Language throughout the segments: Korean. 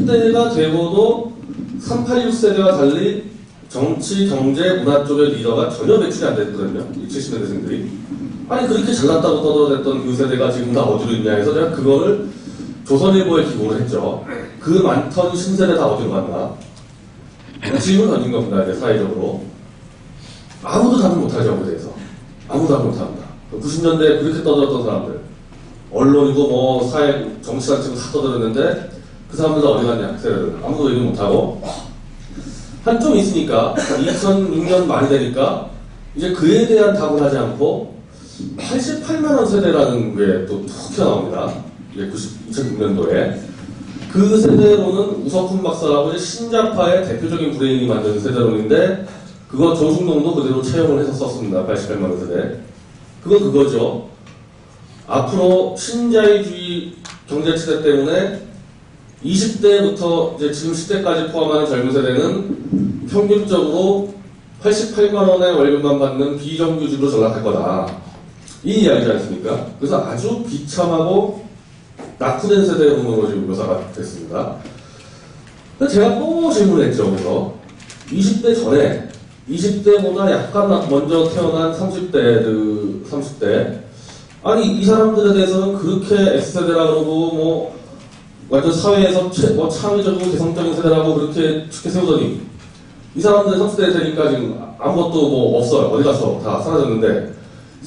30대가 되고도 386세대와 달리 정치, 경제, 문화 쪽의 리더가 전혀 배출이 안 됐거든요. 이 70년대생들이. 아니 그렇게 잘났다고 떠들어댔던 그 세대가 지금 다 어디로 있냐 해서 제가 그거를 조선일보에 기고를 했죠. 그 많던 신세대 다 어디로 갔나? 질문을 던진 겁니다. 이제 사회적으로. 아무도 답을 못하죠. 그에 대해서. 아무도 답을 못합니다. 90년대에 그렇게 떠들었던 사람들. 언론이고 뭐 사회 정치란 친구 다 떠들었는데 그 사람들 다 어디 갔냐? 그 세대들. 아무도 얘기 못하고 한 좀 있으니까 2006년 말이 되니까 이제 그에 대한 답을 하지 않고 88만원 세대라는 게 또 툭 튀어나옵니다. 2006년도에. 그 세대로는 우석훈 박사라고 이제 신자파의 대표적인 브레인이 만든 세대론인데 그거 조중동도 그대로 채용을 해서 썼습니다. 88만원 세대. 그거죠. 앞으로 신자유주의 경제치대 때문에 20대부터 이제 지금 10대까지 포함하는 젊은 세대는 평균적으로 88만원의 월급만 받는 비정규직으로 전락할 거다. 이 이야기지 않습니까? 그래서 아주 비참하고 낙후된 세대로 지금 묘사가 됐습니다. 제가 또 질문했죠. 그래서 20대 전에 20대보다 약간 먼저 태어난 30대 아니 이 사람들에 대해서는 그렇게 X세대라 그러고 뭐 완전 사회에서 창의적이고 개성적인 세대라고 그렇게 쉽게 세우더니 이 사람들 30대 되니까 지금 아무것도 뭐 없어요. 어디 가서 다 사라졌는데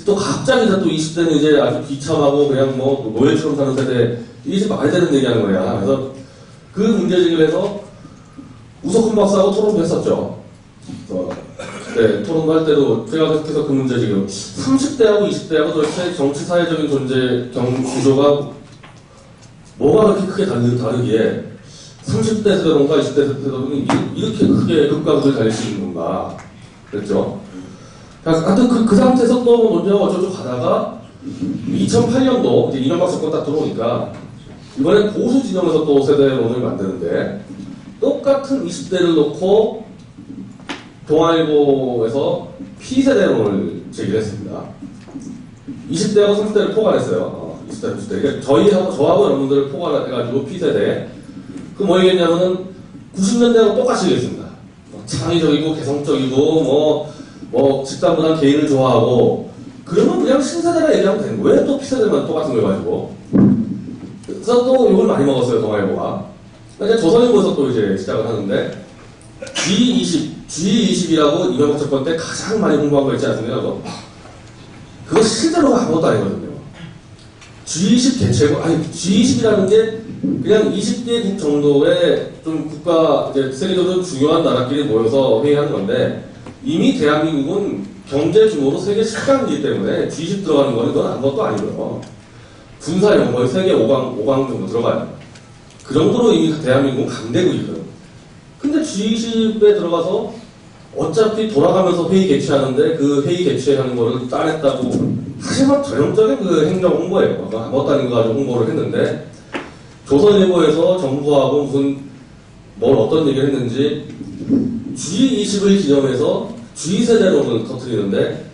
또 갑자기 또 20대는 이제 아주 비참하고 그냥 뭐 노예처럼 사는 세대 이게 이제 말이 되는 얘기하는 거야. 그래서 그 문제제기를 해서 우석훈 박사하고 토론도 했었죠. 네, 토론도 할 때도 제가 계속해서 그 문제 지금 30대하고 20대하고 도대체 정치 사회적인 존재 구조가 뭐가 그렇게 크게 다르기에 30대 세대론과 20대 세대론이 이렇게 크게 극과 극을 달릴 수 있는 건가 그랬죠. 하여튼 그 상태에서 또 논쟁하고 어쩌고 가다가 2008년도 이제 이명박 정권 딱 들어오니까 이번엔 보수 진영에서 또 세대론을 만드는데 똑같은 20대를 놓고 동아일보에서 P세대론을 제기를 했습니다. 20대하고 30대를 포괄했어요. 20대, 30대. 그러니까 저하고 여러분들을 포괄해가지고 P세대. 그 뭐 얘기했냐면은 90년대하고 똑같이 얘기했습니다. 창의적이고 개성적이고 뭐 집단보다는 개인을 좋아하고 그러면 그냥 신세대라 얘기하면 되는 거예요. 왜 또 P세대만 똑같은 걸 가지고. 그래서 또 욕을 많이 먹었어요. 동아일보가. 그러니까 조선일보에서 또 이제 시작을 하는데 G20이라고 이명박 정권 때 가장 많이 공부한 거 있지 않습니까? 그거 실제로 아무것도 아니거든요. G20 개최고, 아니, G20이라는 게 그냥 20개국 정도의 좀 국가, 이제 세계적으로 중요한 나라끼리 모여서 회의하는 건데, 이미 대한민국은 경제 규모로 세계 10강이기 때문에 G20 들어가는 거는 그건 아무것도 아니고요. 군사력 거의 세계 5강 정도 들어가요. 그 정도로 이미 대한민국은 강대국이거든요. 근데 G20에 들어가서 어차피 돌아가면서 회의 개최하는데 그 회의 개최하는 거를 따냈다고 사실 막 전형적인 그 행정 홍보예요. 아무것도 아닌 거 가지고 홍보를 했는데 조선일보에서 정부하고 무슨 어떤 얘기를 했는지 G20을 기념해서 G세대론을 터뜨리는데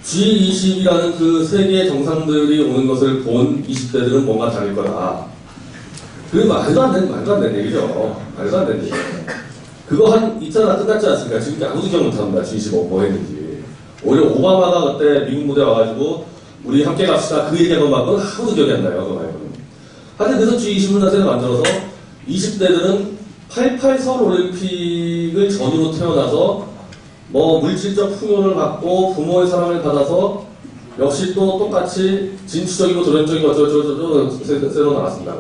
G20이라는 그 세계 정상들이 오는 것을 본 20대들은 뭔가 다를 거다. 그게 말도 안 되는 얘기죠. 말도 안 되는 얘기죠. 그거 있잖아, 끝났지 않습니까? 지금 아무도 기억 못합니다. G20 뭐 했는지. 오히려 오바마가 그때 미국 무대 와가지고 우리 함께 갑시다. 그 얘기한 것 말고는 아무도 기억이 안 나요. 그거 말고는. 하여튼 그래서 G20을 나중에 만들어서 20대들은 88 서울올림픽을 전후로 태어나서 뭐 물질적 풍요를 받고 부모의 사랑을 받아서 역시 또 똑같이 진취적이고 도전적이고 어쩌고저쩌고 새로 나왔습니다.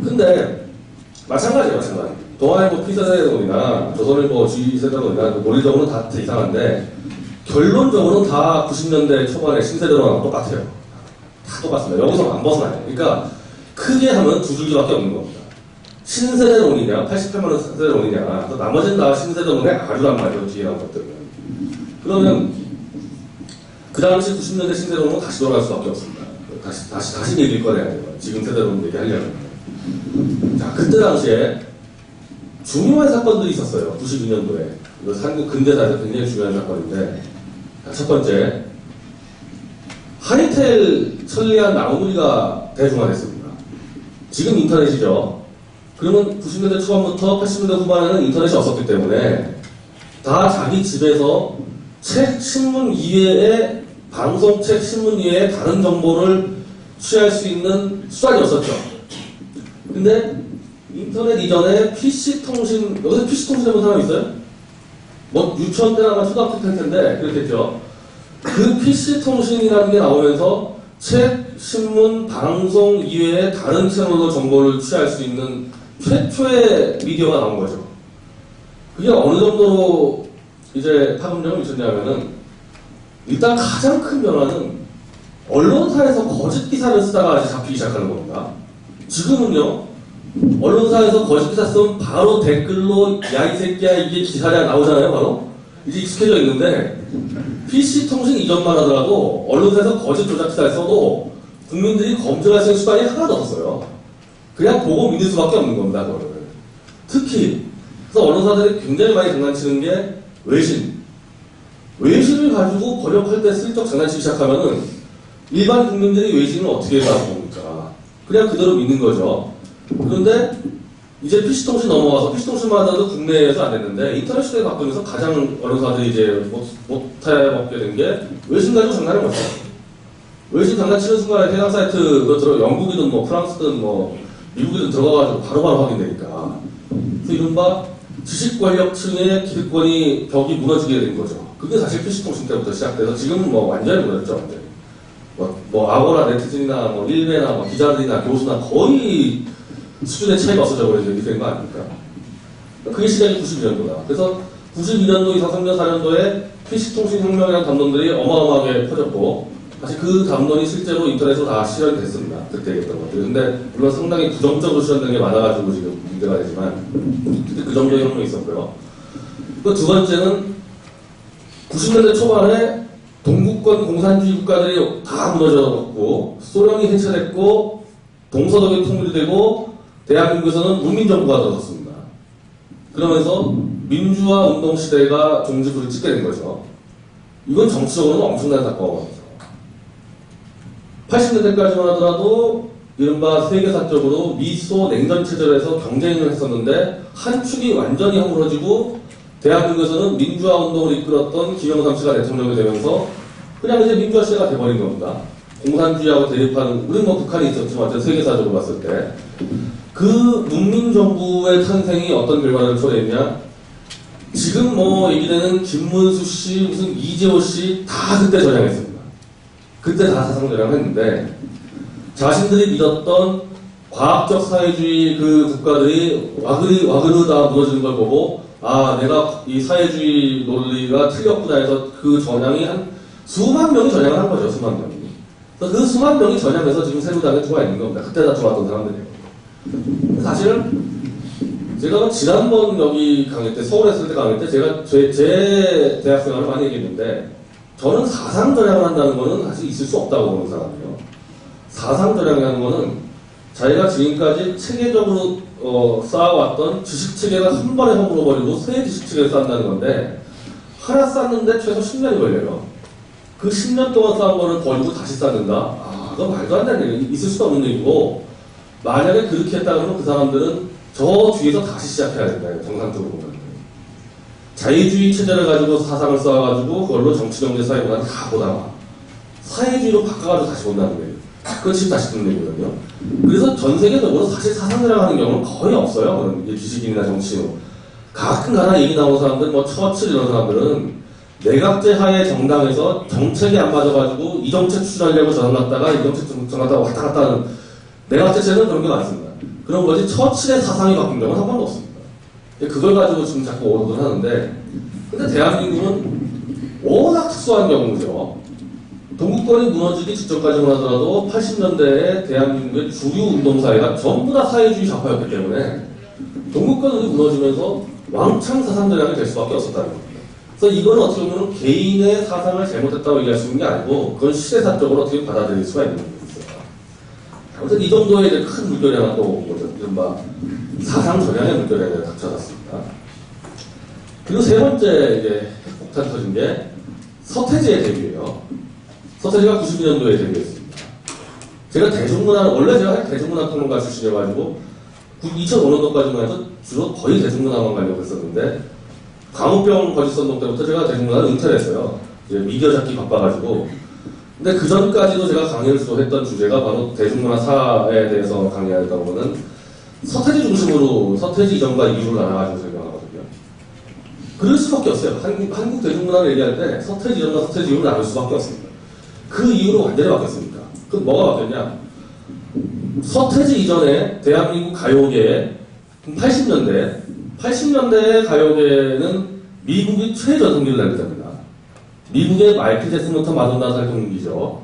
근데 마찬가지예요. 동아일보 P세대론이나 조선일보 G세대론이나 논리적으로는 다 이상한데 결론적으로는 다 90년대 초반에 신세대론하고 똑같아요. 다 똑같습니다. 여기서 안 벗어나요. 그러니까 크게 하면 두 줄기밖에 없는 겁니다. 신세대론이냐 88만원 세대론이냐 나머지는 다 신세대론의 아주란 말이에요. 뒤에 나온 것들은. 그러면 그 당시 90년대 신세대론은 다시 돌아갈 수밖에 없습니다. 다시 얘기를 꺼내야 돼요. 지금 세대론 얘기하려면. 자, 그때 당시에 중요한 사건들이 있었어요. 92년도에. 이거 한국 근대사에서 굉장히 중요한 사건인데, 첫 번째, 하이텔 천리안 나무리가 대중화됐습니다. 지금 인터넷이죠. 그러면 90년대 초반부터 80년대 후반에는 인터넷이 없었기 때문에 다 자기 집에서 책, 신문 이외에 방송책, 신문 이외에 다른 정보를 취할 수 있는 수단이었었죠. 근데 인터넷 이전에 PC통신, 여기서 PC통신 해본 사람 있어요? 뭐 유치원 때나 아마 초등학교 때일 텐데 그렇겠죠. 그 PC통신이라는 게 나오면서 책, 신문, 방송 이외에 다른 채널로 정보를 취할 수 있는 최초의 미디어가 나온 거죠. 그게 어느 정도로 이제 파급력을 미쳤냐면은 일단 가장 큰 변화는 언론사에서 거짓 기사를 쓰다가 이제 잡히기 시작하는 겁니다. 지금은요, 언론사에서 거짓 기사 쓰면 바로 댓글로 야 이 새끼야 이게 기사냐 나오잖아요. 바로 이제 익숙해져 있는데 PC통신 이전만 하더라도 언론사에서 거짓 조작 기사를 써도 국민들이 검증할 수 있는 수단이 하나도 없어요. 그냥 보고 믿을 수밖에 없는 겁니다. 그거를. 특히 그래서 언론사들이 굉장히 많이 장난치는 게 외신을 가지고 번역할 때 슬쩍 장난치기 시작하면은 일반 국민들이 외신을 어떻게 해서 봅니까? 그냥 그대로 믿는 거죠. 그런데 이제 PC통신 넘어와서 PC통신만 하더라도 국내에서 안 됐는데 인터넷 시대에 바뀌면서 가장 언론사들이 이제 못해먹게 된 게 외신 가지고 장난을 못 쳐요. 외신 장난치는 순간에 해당 사이트로 들어 영국이든 뭐 프랑스든 뭐 미국이든 들어가가지고 바로바로 확인되니까 그래서 이른바 지식 권력층의 기득권이 벽이 무너지게 된 거죠. 그게 사실 PC통신 때부터 시작돼서 지금은 뭐 완전히 무너졌죠. 완전히. 뭐 아고라 네티즌이나 뭐 일베나 뭐 기자들이나 교수나 거의 수준의 차이가 없어져 버려서 이렇게 된 거 아닙니까? 그게 시작이 92년도다. 그래서 92년도, 2003년, 4년도에 PC통신 혁명이라는 담론들이 어마어마하게 퍼졌고 사실 그 담론이 실제로 인터넷으로 다 실현이 됐습니다. 그때 얘기했던 것들. 근데 물론 상당히 부정적으로 실현된 게 많아가지고 지금 문제가 되지만 그때 그 정도의 혁명이 있었고요. 그 두 번째는 90년대 초반에 동구권 공산주의 국가들이 다 무너져갖고 소련이 해체됐고 동서독이 통일되고 대한민국에서는 문민정부가 들어섰습니다. 그러면서 민주화 운동 시대가 종지부를 찍게 된 거죠. 이건 정치적으로는 엄청난 사건이죠. 80년대까지만 하더라도 이른바 세계사적으로 미소 냉전 체제에서 경쟁을 했었는데 한 축이 완전히 허물어지고 대한민국에서는 민주화 운동을 이끌었던 김영삼 씨가 대통령이 되면서 그냥 이제 민주화 시대가 돼버린 겁니다. 공산주의하고 대립하는, 우리는 뭐 북한이 있었지만 어쨌든 세계사적으로 봤을 때 그 문민정부의 탄생이 어떤 결과를 초래했냐? 지금 뭐 얘기되는 김문수 씨, 무슨 이재호 씨 다 그때 전향했습니다. 그때 다 사상 전향했는데 자신들이 믿었던 과학적 사회주의 그 국가들이 와그르 다 무너지는 걸 보고 아 내가 이 사회주의 논리가 틀렸구나 해서 그 전향이 한 수만 명이 전향을 한 거죠. 수만 명이. 그래서 그 수만 명이 전향해서 지금 새누리당에 들어와 있는 겁니다. 그때 다 좋았던 사람들이에요. 사실은 제가 지난번 여기 강의 때 서울에 있을 때 강의 때 제가 제 대학 생활을 많이 얘기했는데 저는 사상 전향을 한다는 거는 사실 있을 수 없다고 보는 사람이에요. 사상 전향이라는 거는 자기가 지금까지 체계적으로 쌓아왔던 지식 체계가 한 번에 허물어버리고 새 지식 체계를 쌓는다는 건데 하나 쌓는데 최소 10년이 걸려요. 그 10년 동안 쌓은 거를 버리고 다시 쌓는다? 아, 그건 말도 안 되는 얘기, 있을 수가 없는 얘기고 만약에 그렇게 했다 그러면 그 사람들은 저 뒤에서 다시 시작해야 된다. 정상적으로 보면. 자유주의 체제를 가지고 사상을 쌓아가지고 그걸로 정치, 경제, 사회 문화를 다 보다가 사회주의로 바꿔가지고 다시 본다는 거예요. 그건 지금 다시 듣는 얘기거든요. 그래서 전 세계적으로 사실 사상이라고 하는 경우는 거의 없어요. 그런 지식인이나 정치인. 가끔 가다 얘기 나오는 사람들, 뭐 처칠 이런 사람들은 내각제 하에 정당에서 정책이 안 맞아가지고 이 정책 추진하려고 전환났다가 이 정책 전환났다가 왔다 갔다 하는 내각제체는 그런 게 많습니다. 그런 거지 처칠의 사상이 바뀐 경우는 한 번도 없습니다. 그걸 가지고 지금 자꾸 오르곤 하는데 근데 대한민국은 워낙 특수한 경우죠. 동구권이 무너지기 직전까지만 하더라도 80년대에 대한민국의 주류 운동사회가 전부 다 사회주의 좌파였기 때문에 동구권이 무너지면서 왕창 사상 전향이 될 수밖에 없었다는 겁니다. 그래서 이건 어떻게 보면 개인의 사상을 잘못했다고 얘기할 수 있는 게 아니고 그건 시대사적으로 어떻게 받아들일 수가 있는 거죠. 아무튼 이 정도의 이제 큰 물결이 하나 또 온 거죠. 이른바 사상 전향의 물결이 하나 닥쳐졌습니다. 그리고 세 번째 이제 폭탄 터진 게 서태지의 데뷔예요. 서태지가 92년도에 데뷔했습니다. 제가 원래 제가 대중문화 평론가 출신이어가지고 2005년도까지만 해도 주로 거의 대중문화만 가려고 했었는데 광우병 거짓선동 때부터 제가 대중문화를 은퇴를 했어요. 이제 미디어 잡기 바빠가지고. 근데 그 전까지도 제가 강의를 주로 했던 주제가 바로 대중문화사에 대해서 강의하다 보면은 서태지 중심으로 서태지 이전과 이후를 나눠가지고 설명하거든요. 그럴 수밖에 없어요. 한국 대중문화를 얘기할 때 서태지 이전과 서태지 이후를 나눌 수밖에 없습니다. 그 이후로 완전히 바뀌었습니다. 그럼 뭐가 바뀌었냐? 서태지 이전에 대한민국 가요계에 80년대의 가요계는 미국이 최전성기를 달릴 때입니다. 미국의 마이클 잭슨부터 마돈나 살동기죠.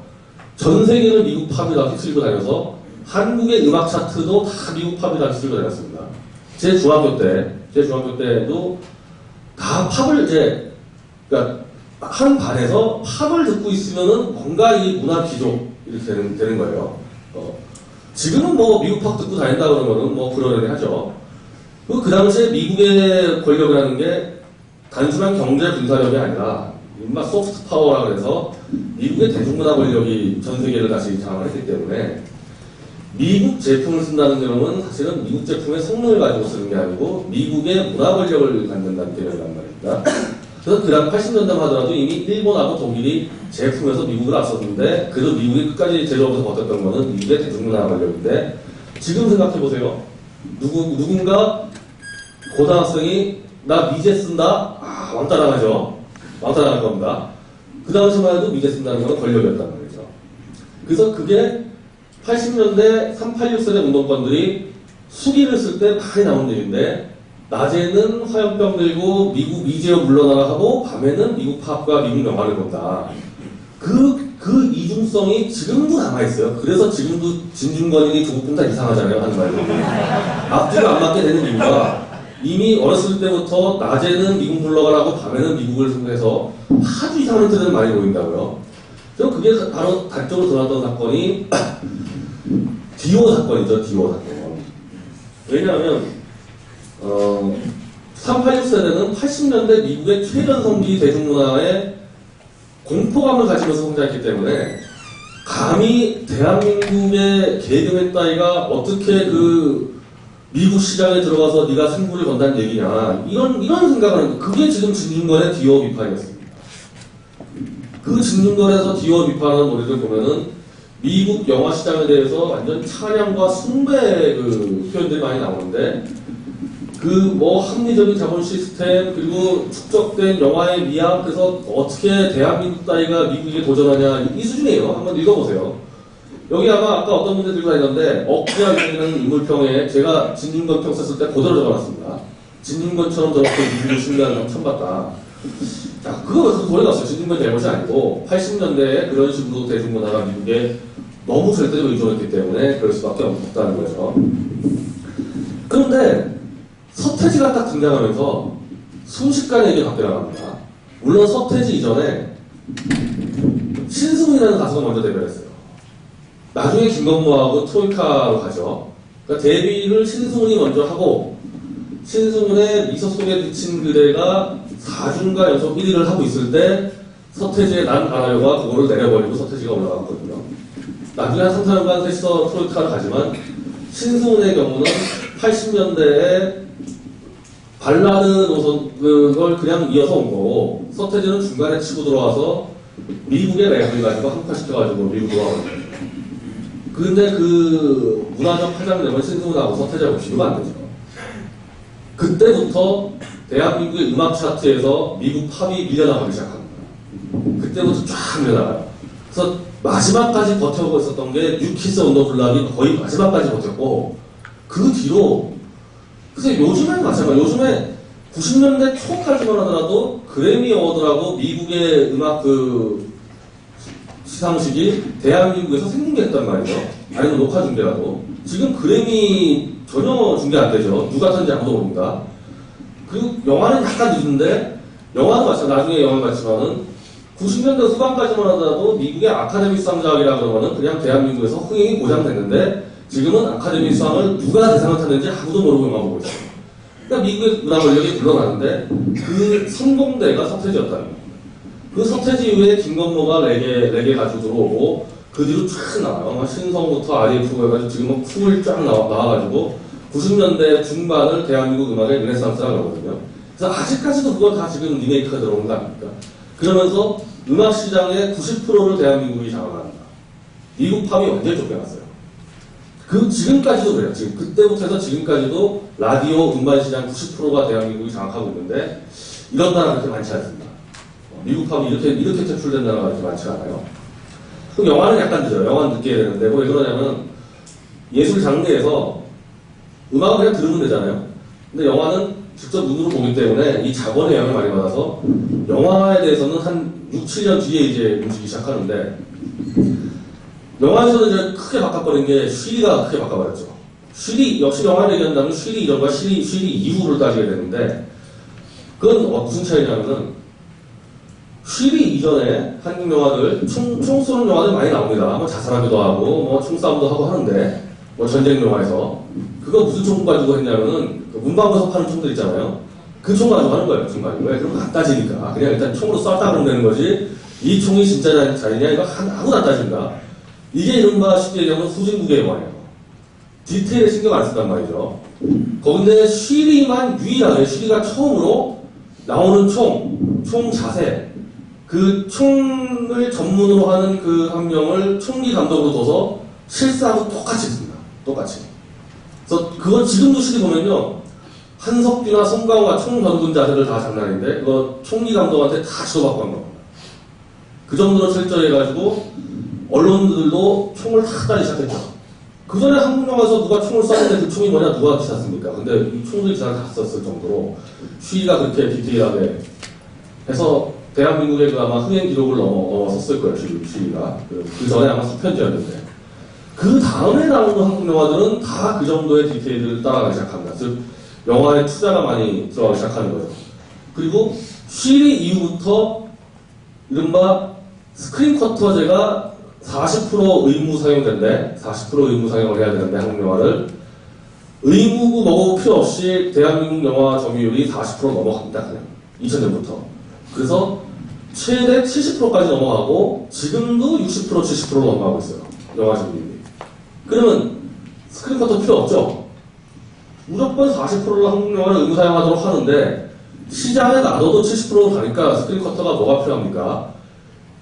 전 세계를 미국 팝이다 휩쓸고 다녀서 한국의 음악 차트도 다 미국 팝이다 휩쓸고 다녔습니다. 제 중학교 때도 다 팝을 그러니까 한 반에서 팝을 듣고 있으면은 뭔가 이 문화 귀족 이렇게 되는 거예요. 지금은 뭐 미국 팝 듣고 다닌다 그러면은 뭐 그러려니 하죠. 그 당시에 미국의 권력이라는 게 단순한 경제 군사력이 아니라 이른바 소프트 파워라 그래서 미국의 대중문화 권력이 전 세계를 다시 장악을 했기 때문에 미국 제품을 쓴다는 점은 사실은 미국 제품의 성능을 가지고 쓰는 게 아니고 미국의 문화 권력을 갖는다는 개념이란 말입니다. 그래서 그다음 80년대만 하더라도 이미 일본하고 독일이 제품에서 미국을 앞섰는데 그래도 미국이 끝까지 제조업에서 버텼던 거는 미국의 대중문화 권력인데 지금 생각해보세요. 누군가 고등학생이 나 미제 쓴다? 왕따당하죠. 왕따당할 겁니다. 그 당시만 해도 미제 쓴다는 건 권력이었단 말이죠. 그래서 그게 80년대 386세대 운동권들이 수기를 쓸 때 많이 나온 얘기인데 낮에는 화염병 들고 미국 미제어 물러나라 하고 밤에는 미국 팝과 미국 영화를 본다. 그 이중성이 지금도 남아있어요. 그래서 지금도 진중권이 조금 다 이상하잖아요. 하는 말도. 앞뒤가 안 맞게 되는 이유가 이미 어렸을 때부터 낮에는 미국 물러가라고 밤에는 미국을 해서 아주 이상한 뜻을 많이 보인다고요. 그래서 그게 바로 단적으로 드러났던 사건이 디오 사건이죠. 디오 사건. 왜냐하면 386세대는 80년대 미국의 최전성기 대중문화에 공포감을 가지면서 성장했기 때문에 감히 대한민국의 개그맨 따위가 어떻게 그 미국 시장에 들어가서 네가 승부를 건다는 얘기냐 이런 생각을 하는 그게 지금 진중권의 디오 비판이었습니다. 그 진중권에서 디오 비판하는 노래를 보면은 미국 영화 시장에 대해서 완전 찬양과 숭배의 그 표현들이 많이 나오는데 그 뭐 합리적인 자본 시스템 그리고 축적된 영화의 미학 그래서 어떻게 대한민국 따위가 미국에 도전하냐 이 수준이에요. 한번 읽어보세요. 여기 아마 아까 어떤 분들 들고 다니는데 억지하기는 인물평에 제가 진중권 평 썼을 때 그대로 적어놨습니다. 진중권처럼 저렇게 미국을 숭배하는 사람 처음 봤다. 자, 그거 돌려놨어요. 진중권 잘못이 아니고 80년대에 그런 식으로 대중문화가 미국에 너무 절대적으로 의존했기 때문에 그럴 수밖에 없다는 거죠. 그런데 서태지가 딱 등장하면서 순식간에 이게 바뀌어 나갑니다. 물론 서태지 이전에 신승훈이라는 가수가 먼저 데뷔를 했어요. 나중에 김건모하고 트로이카로 가죠. 그러니까 데뷔를 신승훈이 먼저 하고 신승훈의 미소 속에 비친 그대가 4주인가 연속 1위를 하고 있을 때 서태지의 난 알아요가 그거를 내려버리고 서태지가 올라갔거든요. 나중에 한 3, 4년간 셋이서 트로이카를 가지만 신승훈의 경우는 80년대에 발라드 노선 그걸 그냥 이어서 온 거고 서태지는 중간에 치고 들어와서 미국의 랩을 가지고 한파시켜가지고 미국으로 와거든요. 근데 그 문화적 파장력을 신승훈하고 서태지하고 비교가 안 되죠. 그때부터 대한민국의 음악 차트에서 미국 팝이 밀려나가기 시작합니다. 그때부터 쫙 밀려나가요. 그래서 마지막까지 버텨오고 있었던 게 뉴키스 온 더 블락이 거의 마지막까지 버텼고 그 뒤로 그래서 요즘엔 마찬가지예요. 요즘에 90년대 초까지만 하더라도 그래미 어워드라고 미국의 음악 그 시상식이 대한민국에서 생중계했단 말이죠. 아니면 녹화 중계라도. 지금 그래미 전혀 중계 안 되죠. 누가 탔는지 아무도 모릅니다. 그리고 영화는 약간 늦은데 영화도 마찬가지 나중에 영화를 봤지만은 90년대 후반까지만 하더라도 미국의 아카데미 수상작이라 그러면은 그냥 대한민국에서 흥행이 보장됐는데 지금은 아카데미 수상을 누가 대상을 탔는지 아무도 모르고만 보고 있어요. 그러니까 미국의 문화 권력이 물러나는데 그 선봉대가 서태지였다는 겁니다. 그 서태지 이후에 김건모가 레게 가지고 들어오고 그 뒤로 쫙 나와요. 신성부터 RF고 해가지고 지금은 쿨 쫙 나와가지고 90년대 중반을 대한민국 음악의 르네상스라고 그러거든요. 그래서 아직까지도 그거 다 지금 리메이크가 들어오는 거 아닙니까? 그러면서 음악 시장의 90%를 대한민국이 장악한다. 미국 팝이 완전히 쫓겨났어요. 지금까지도 그래요. 지금 그때부터 해서 지금까지도 라디오 음반 시장 90%가 대한민국이 장악하고 있는데 이런 나라가 그렇게 많지 않습니다. 미국 팝이 이렇게 퇴출된 나라가 그렇게 많지 않아요. 그럼 영화는 약간 늦어요. 영화는 늦게 해야 되는데 왜 그러냐면 예술 장르에서 음악을 그냥 들으면 되잖아요. 근데 영화는 직접 눈으로 보기 때문에 이 자본의 영향을 많이 받아서 영화에 대해서는 한 6, 7년 뒤에 이제 움직이기 시작하는데 영화에서는 이제 크게 바꿔버린 게 쉬리가 크게 바꿔버렸죠. 쉬리, 역시 영화를 얘기한다면 쉬리 이전과 쉬리 이후를 따지게 되는데 그건 무슨 차이냐면은 쉬리 이전에 한국 영화들 총 쏘는 영화들 많이 나옵니다. 뭐 자살하기도 하고 뭐 총싸움도 하고 하는데 뭐 전쟁 영화에서 그거 무슨 총 가지고 했냐면은 그 문방구에서 파는 총들 있잖아요. 그 총 가지고 하는 거예요. 총 가지고. 왜? 그럼 안 따지니까. 그냥 일단 총으로 쐈다 그러면 되는 거지. 이 총이 진짜 자리냐 이거 아무도 안 따집니다. 이게 이른바 쉽게 얘기하면 후진국의 영화예요. 디테일에 신경 안 쓴단 말이죠. 거기데 쉬리만 유일하게 쉬리가 처음으로 나오는 총 자세 그 총을 전문으로 하는 그 한 명을 총리 감독으로 둬서 실사하고 똑같이 씁니다. 똑같이. 그래서 그건 지금도 쉬리 보면요. 한석규나 송강호가 총 던진 자세를 다 장난인데 그거 총리 감독한테 다 지도받고 한 겁니다. 그 정도로 철저히 해가지고 언론들도 총을 다 따기 시작했죠. 그 전에 한국 영화에서 누가 총을 쐈는데 그 총이 뭐냐 누가 기사 씁니까? 근데 이 총들 기사를 다 썼을 정도로 쉬리가 그렇게 디테일하게 해서 대한민국의 그 아마 흥행 기록을 넘어섰을 거예요. 쉬리가. 그 전에 아마 수편지였는데 그 다음에 나오는 한국 영화들은 다 그 정도의 디테일을 따라가기 시작합니다. 즉 영화에 투자가 많이 들어가기 시작하는 거죠. 그리고 쉬리 이후부터 이른바 스크린 쿼터제가 40% 의무 사용된대. 40% 의무 사용을 해야 되는데 한국 영화를 의무고 뭐고 필요 없이 대한민국 영화 점유율이 40% 넘어갑니다. 그냥 2000년부터. 그래서 최대 70%까지 넘어가고 지금도 60% 70%로 넘어가고 있어요. 영화 점유율이. 그러면 스크린 쿼터 필요 없죠. 무조건 40%로 한국 영화를 의무 사용하도록 하는데 시장에 놔둬도 70%로 가니까 스크린 쿼터가 뭐가 필요합니까?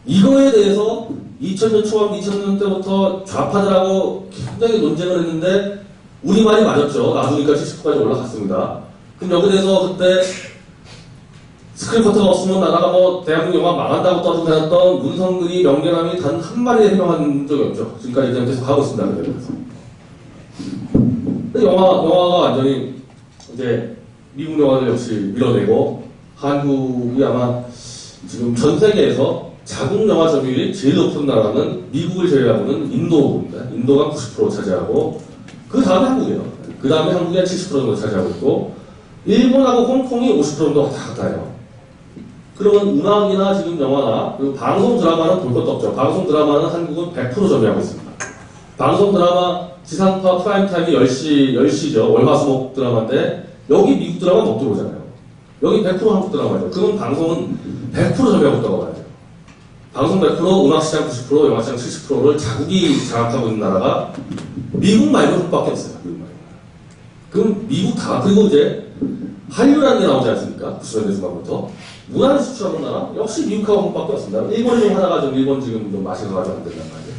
이거에 대해서 2000년 초반, 2000년 때부터 좌파들하고 굉장히 논쟁을 했는데 우리 말이 맞았죠. 나중이니까 70%까지 올라갔습니다. 그럼 여기에 대해서 그때 스크린 쿼터가 없으면 나라가 뭐 대한민국 영화 망한다고 떠들고 다녔던 문성근이 명계남이 단 한 마리 해명한 적이 없죠. 지금까지 계속 하고 있습니다. 그래서. 근데 영화가 완전히 이제 미국 영화를 역시 밀어내고 한국이 아마 지금 전 세계에서 자국 영화 점유율이 제일 높은 나라는 미국을 제외하고는 인도입니다. 인도가 90% 차지하고 그 다음에 한국이에요. 그 다음에 한국이 한 70% 정도 차지하고 있고 일본하고 홍콩이 50% 정도 왔다 갔다 해요. 그러면 음악이나 지금 영화나 그리고 방송 드라마는 볼 것도 없죠. 방송 드라마는 한국은 100% 점유하고 있습니다. 방송 드라마 지상파 프라임타임이 10시죠. 월화수목 드라마인데 여기 미국 드라마 못 들어오잖아요. 여기 100% 한국 드라마죠. 그럼 방송은 100% 점유하고 있다고 봐야 돼요. 방송 100%, 음악시장 90%, 영화시장 70%를 자국이 장악하고 있는 나라가 미국 말고 한국밖에 없어요. 미국 말고. 그럼 미국 다, 그리고 이제 한류라는 게 나오지 않습니까? 90년대 중반부터. 문화를 수출하는 나라? 역시 미국하고 한국밖에 없습니다. 일본이 좀 하다가 좀 일본 지금 좀 맛있어 가지고 안 된단 말이에요.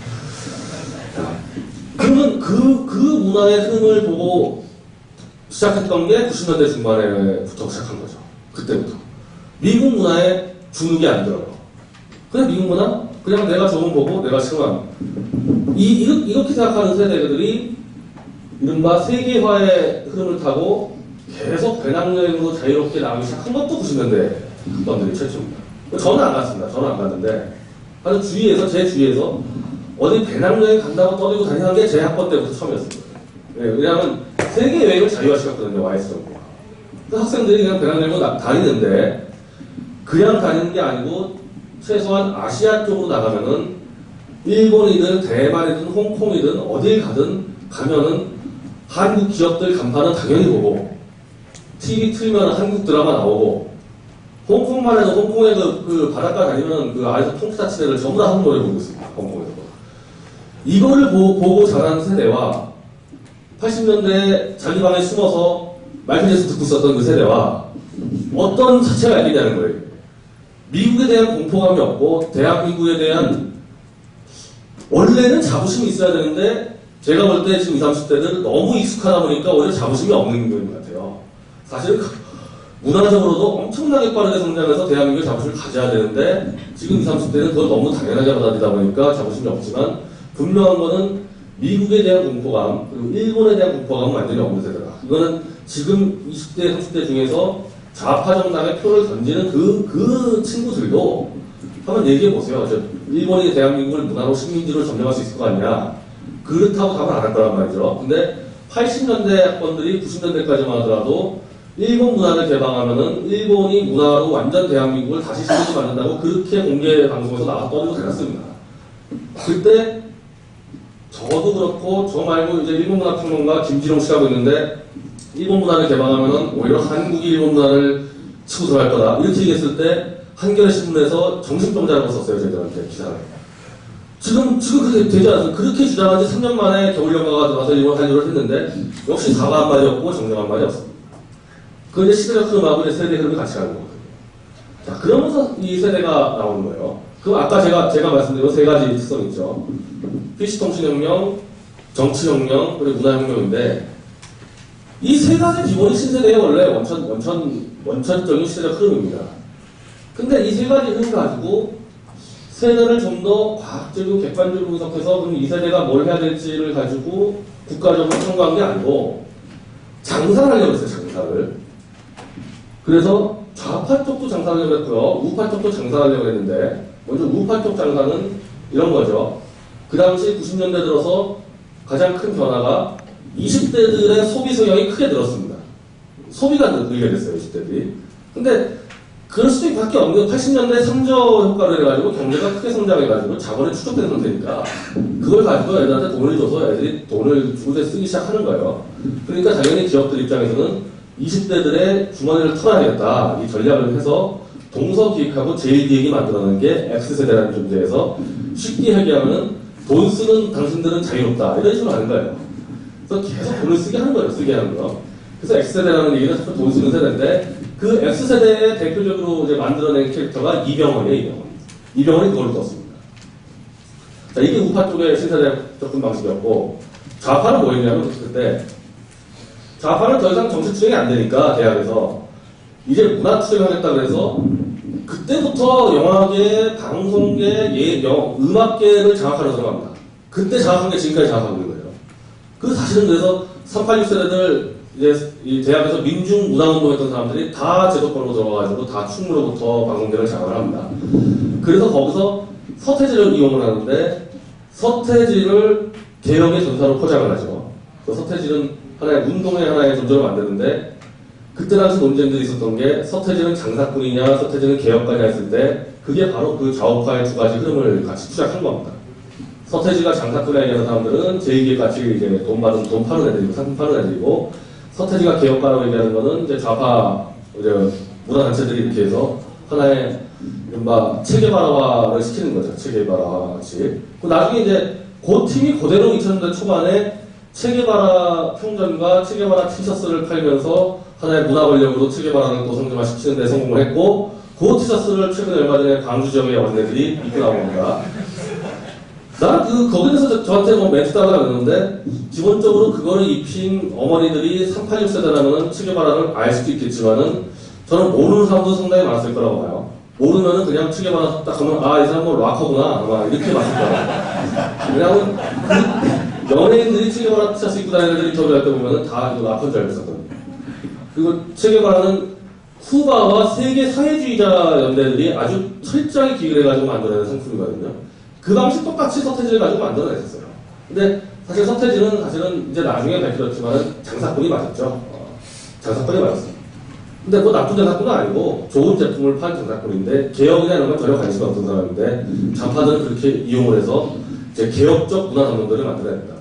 자, 그러면 그 문화의 흐름을 보고 시작했던 게 90년대 중반에부터 시작한 거죠. 그때부터. 미국 문화에 주눅이 안 들어요. 그냥 미국 문화? 그냥 내가 좋은 보고 내가 싫어하는. 이렇게 생각하는 세대들이 이른바 세계화의 흐름을 타고 계속 배낭여행으로 자유롭게 나가기 시작한 것도 90년대 학번들이 최초입니다. 저는 안 갔습니다. 저는 안 갔는데 아주 제 주위에서 어디 배낭여행 간다고 떠들고 다니는 게 제 학번 때부터 처음이었습니다. 네, 왜냐하면 세계 여행을 자유화시켰거든요. YS 정부가. 학생들이 그냥 배낭여행으로 다니는데 그냥 다니는 게 아니고 최소한 아시아 쪽으로 나가면은 일본이든 대만이든 홍콩이든 어딜 가면은 한국 기업들 간판은 당연히 보고 TV 틀면 한국 드라마 나오고 홍콩만 해도 홍콩에 그 바닷가 다니면 그 안에서 통기타 치는 애들 전부 다 한국 노래 부르고 있습니다. 홍콩에서. 이거를 보고 자란 세대와 80년대 자기 방에 숨어서 마이클 잭슨 듣고 있었던 그 세대와 어떤 차이가 있겠냐는 거예요. 미국에 대한 공포감이 없고 대한민국에 대한 원래는 자부심이 있어야 되는데 제가 볼 때 지금 20, 30대는 너무 익숙하다 보니까 오히려 자부심이 없는 것 같아요. 사실은 문화적으로도 엄청나게 빠르게 성장해서 대한민국의 자부심을 가져야 되는데 지금 20, 30대는 그걸 너무 당연하게 받아들이다 보니까 자부심이 없지만 분명한 거는 미국에 대한 공포감 그리고 일본에 대한 공포감은 완전히 없는 세대다. 이거는 지금 20대, 30대 중에서 좌파 정당의 표를 던지는 그 친구들도 한번 얘기해 보세요. 일본이 대한민국을 문화로 식민지로 점령할 수 있을 거 아니냐. 그렇다고 답은 안 할 거란 말이죠. 근데 80년대 학번들이 90년대까지만 하더라도 일본 문화를 개방하면은 일본이 문화로 완전 대한민국을 다시 식민지 만든다고 그렇게 공개 방송에서 나와 떠들고 다녔습니다. 그때 저도 그렇고 저 말고 이제 일본 문화 평론가 김지롱 씨라고 있는데 일본 문화를 개방하면은 오히려 한국이 일본 문화를 치고 들어갈 거다 이렇게 얘기했을 때 한겨레 신문에서 정신병자라고 썼어요 저희들한테 기사를. 지금 그렇게 되지 않습니까? 그렇게 주장한 지 3년 만에 겨울연가가 들어와서 일본 한류를 했는데 역시 사과 한 마디 없고 정정 한 마디 없습니다. 그 이제 시대적 흐름하고 세대 흐름이 같이 가는 거거든요. 자 그러면서 이 세대가 나오는 거예요. 그럼 아까 제가 말씀드린 세 가지 특성이 있죠. PC통신혁명, 정치혁명, 그리고 문화혁명인데 이 세 가지 기본이 신세대의 원래 원천적인 시대적 흐름입니다. 근데 이 세 가지 흐름 가지고 세대를 좀 더 과학적이고 객관적으로 분석해서 그럼 이 세대가 뭘 해야 될지를 가지고 국가적으로 청구한 게 아니고 장사를 하려고 했어요, 장사를. 그래서 좌파 쪽도 장사를 하려고 했고요, 우파 쪽도 장사를 하려고 했는데 먼저 우파 쪽 장사는 이런 거죠. 그 당시 90년대 들어서 가장 큰 변화가 20대들의 소비 성향이 크게 늘었습니다. 소비가 늘게 됐어요, 20대들이. 근데 그럴 수도 밖에 없는 80년대 상저 효과를 해가지고 경제가 크게 성장해가지고 자본이 축적된 상태니까 그걸 가지고 애들한테 돈을 줘서 애들이 돈을 주고 쓰기 시작하는 거예요. 그러니까 당연히 기업들 입장에서는 20대들의 주머니를 털어야겠다 이 전략을 해서 동서기획하고 제일기획이 만들어낸 게 X세대라는 존재에서 쉽게 얘기하면 돈 쓰는 당신들은 자유롭다 이런 식으로 하는 거예요. 그래서 계속 돈을 쓰게 하는 거예요. 쓰게 하는 거. 그래서 X세대라는 얘기는 자꾸 돈 쓰는 세대인데 그 X세대의 대표적으로 이제 만들어낸 캐릭터가 이병헌이에요. 이병헌이 그걸 떴습니다. 자, 이게 우파 쪽의 신세대 접근 방식이었고 좌파는 뭐였냐면 그때 좌파는 더 이상 정치 투쟁이 안 되니까 대학에서 이제 문화 투쟁을 하겠다 그래서 그때부터 영화계, 방송계, 음악계를 장악하러 들어갑니다. 그때 장악한 게 지금까지 장악하고 있는 거예요. 그 사실은 그래서 386 세대들 이제 이 대학에서 민중문화운동 했던 사람들이 다 제도권으로 들어가가지고 다 충무로부터 방송계를 장악을 합니다. 그래서 거기서 서태지를 이용을 하는데 서태지를 개혁의 전사로 포장을 하죠. 그 서태지는 하나의 운동의 하나의 존재로 만드는데 그때 당시 논쟁들이 있었던 게 서태지는 장사꾼이냐 서태지는 개혁가냐 했을 때 그게 바로 그 좌우파의 두 가지 흐름을 같이 투작한 겁니다. 서태지가 장사꾼에 얘기하는 사람들은 제2의 같이 이제 돈 파는 애들이고 상품 파는 애들이고 서태지가 개혁가라고 얘기하는 거는 이제 좌파 이제 문화단체들이 이렇게 해서 하나의 이른바 체계바라화를 시키는 거죠. 체계바라와 같이. 그 나중에 이제 그 팀이 그대로 2000년대 초반에 체계바라 평전과 체계바라 티셔츠를 팔면서 하나의 문화 권력으로 체계바라를 또 성장화시키는 데 성공을 했고 그 티셔츠를 최근에 얼마 전에 광주 지역의 어린애들이 입고 나온 겁니다. 난 거기에서 저한테 뭐 멘트 따라 그러는데, 기본적으로 그거를 입힌 어머니들이 386 세대라면 체계바라를 알 수도 있겠지만은, 저는 모르는 사람도 상당히 많았을 거라고 봐요. 모르면은 그냥 체계바라 딱 하면, 아, 이 사람은 락커구나. 아마 이렇게 봤을 거예요. 왜냐하면, 그 연예인들이 체계바라 티셔츠 입고 다니는 애들 인터뷰할 때 보면은 다 이거 락커인 줄 알고 있었거든요. 그리고 체계바라는 쿠바와 세계 사회주의자 연대들이 아주 철저하게 기획을 해가지고 만들어낸 상품이거든요. 그 당시 똑같이 서태지를 가지고 만들어냈었어요. 근데 사실 서태지는 사실은 이제 나중에 밝혀졌지만 장사꾼이 맞았죠. 장사꾼이 맞았습니다. 근데 뭐 나쁜 장사꾼은 아니고 좋은 제품을 판 장사꾼인데 개혁이나 이런 건 전혀 관심이 없던 사람인데 좌파들은 그렇게 이용을 해서 이제 개혁적 문화 장면들을 만들어냅니다.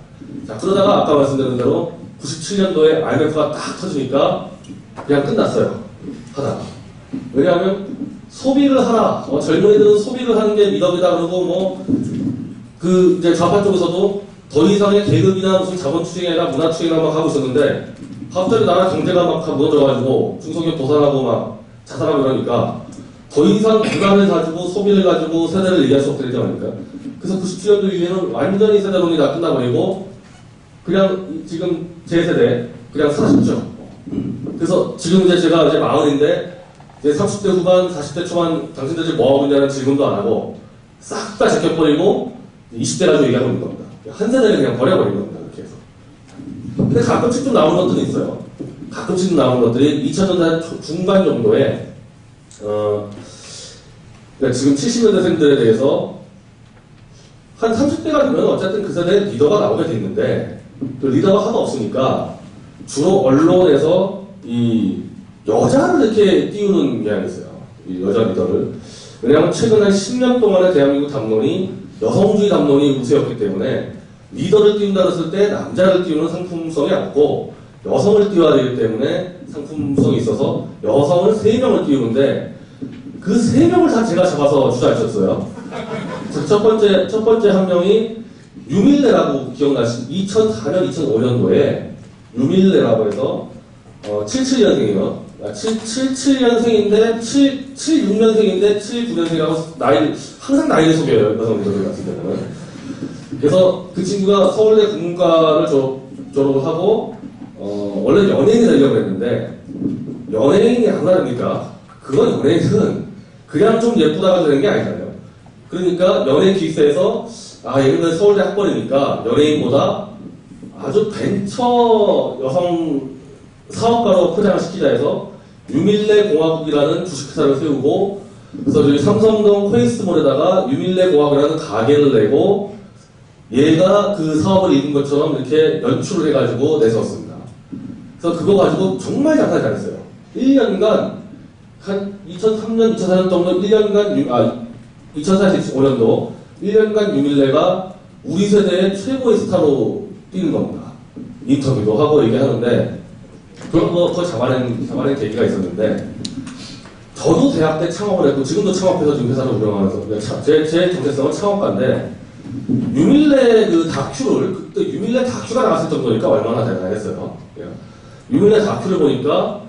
자, 그러다가 아까 말씀드린 대로 97년도에 IMF가 딱 터지니까 그냥 끝났어요. 하다가. 왜냐하면 소비를 하라. 젊은이들은 소비를 하는 게 미덕이다. 그러고 이제 좌파 쪽에서도 더 이상의 계급이나 무슨 자본 추징이나 문화 추징이나 막 하고 있었는데 갑자기 나라 경제가 막 무너져가지고 중소기업 도산하고 막 자살하고 그러니까 더 이상 문화를 가지고 소비를 가지고 세대를 얘기할 수 없게 되지 않습니까? 그래서 97년도 이후에는 완전히 세대론이 다 끝나버리고 그냥 지금 제 세대 그냥 사라졌죠. 그래서 지금 이제 제가 이제 40인데 이제 30대 후반, 40대 초반 당신들 지금 뭐하고 있냐는 질문도 안 하고 싹 다 제껴버리고 20대 가지고 얘기하고 있는 겁니다. 한 세대를 그냥 버려버리는 겁니다. 이렇게 해서. 근데 가끔씩 좀 나오는 것들이 있어요. 가끔씩 나오는 것들이 2000년대 중반 정도에 그러니까 지금 70년대생들에 대해서 한 30대가 되면 어쨌든 그 세대에 리더가 나오게 돼 있는데 그 리더가 하도 없으니까 주로 언론에서 이 여자를 이렇게 띄우는 경향이 있어요. 이 여자 리더를. 왜냐하면 최근 한 10년 동안의 대한민국 담론이 여성주의 담론이 우세였기 때문에 리더를 띄운다 했을 때 남자를 띄우는 상품성이 없고 여성을 띄워야 되기 때문에 상품성이 있어서 여성을 3명을 띄우는데 그 3명을 다 제가 잡아서 주저앉혔어요. 첫 번째 한 명이 유밀레라고 기억나시 2004년, 2005년도에 유밀레라고 해서 77년생이에요. 77년생인데 76년생인데 79년생이라고 항상 나이를 속여요. 여성들 같은 경우는. 그래서 그 친구가 서울대 국문과를 졸업을 하고 원래 연예인이 되려고 했는데 연예인이 안 하니까 그건 연예인은 그냥 좀 예쁘다가 되는 게 아니잖아요. 그러니까 연예인 기획사에서 얘는 서울대 학번이니까 연예인보다 아주 벤처 여성 사업가로 포장을 시키자 해서 유밀레 공화국이라는 주식회사를 세우고 그래서 저희 삼성동 코엑스몰에다가 유밀레 공화국이라는 가게를 내고 얘가 그 사업을 이룬 것처럼 이렇게 연출을 해가지고 내세웠습니다. 그래서 그거 가지고 정말 장사를 잘했어요. 1년간 한 2003년, 2004년 정도 1년간 2045년도 1년간 유밀레가 우리 세대의 최고의 스타로 뛰는 겁니다. 인터뷰도 하고 얘기하는데 그런 거 잡아낸 계기가 있었는데 저도 대학 때 창업을 했고 지금도 창업해서 지금 회사를 운영하면서 제 정체성은 창업가인데 유밀레 그 다큐를 그때 유밀레 다큐가 나왔을 정도니까 얼마나 대단했어요. 유밀레 다큐를 보니까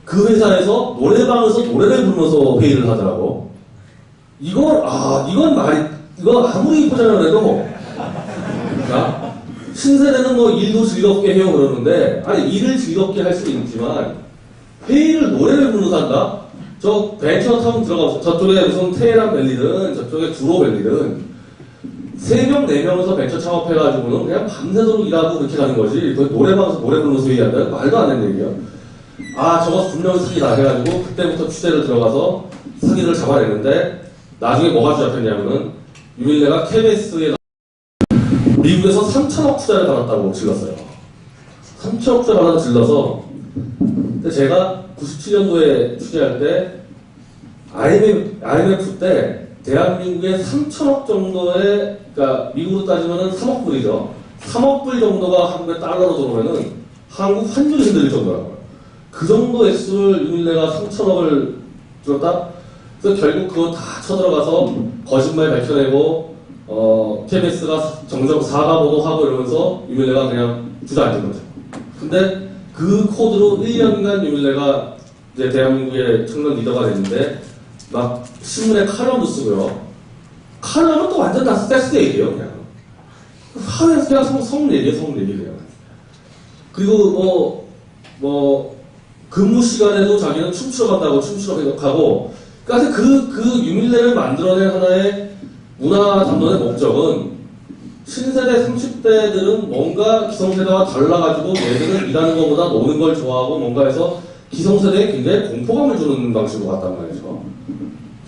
그 회사에서 노래방에서 노래를 부르면서 회의를 하더라고. 이건 이거 아무리 포장을 해도 신세대는 뭐 일도 즐겁게 해요 그러는데 아니 일을 즐겁게 할 수도 있지만 회의를 노래를 부르면서 한다? 저 벤처 타운 들어가서 저쪽에 무슨 테헤란 밸리든 저쪽에 두로 밸리든 3명, 4명에서 벤처 창업해가지고는 그냥 밤새도록 일하고 그렇게 가는 거지 노래방에서 노래 부르면서 회의한다는 말도 안 되는 얘기야. 저거 분명히 사기다 해가지고 그때부터 취재를 들어가서 사기를 잡아내는데 나중에 뭐가 잡혔냐면은 유밀레가 KBS에 미국에서 3천억 투자를 받았다고 질렀어요. 3천억 투자 받아서 질러서 근데 제가 97년도에 취재할 때 IMF 때 대한민국에 3천억 정도의 그러니까 미국으로 따지면은 3억 불이죠. 3억 불 정도가 한국에 달러로 들어오면은 한국 환율이 흔들릴 정도라고요. 그 정도 액수를 유밀레가 3천억을 줄였다? 그래서 결국 그거 다 쳐들어가서 거짓말 밝혀내고 KBS가 정정 사과 보도하고 이러면서 유밀레가 그냥 주저앉은 거죠. 근데 그 코드로 1년간 유밀레가 이제 대한민국의 청년 리더가 됐는데 막 신문에 칼럼도 쓰고요. 칼럼은 또 완전 다 섹스 얘기예요, 그냥. 하면서 그냥 성 얘기예요, 성 얘기 그냥. 그리고 근무 시간에도 자기는 춤추러 간다고 춤추러 가고 그러니까 그 유밀레를 만들어낸 하나의 문화 담론의 목적은 신세대 30대들은 뭔가 기성세대와 달라가지고 얘들은 일하는 것보다 노는 걸 좋아하고 뭔가 해서 기성세대에 굉장히 공포감을 주는 방식으로 갔단 말이죠.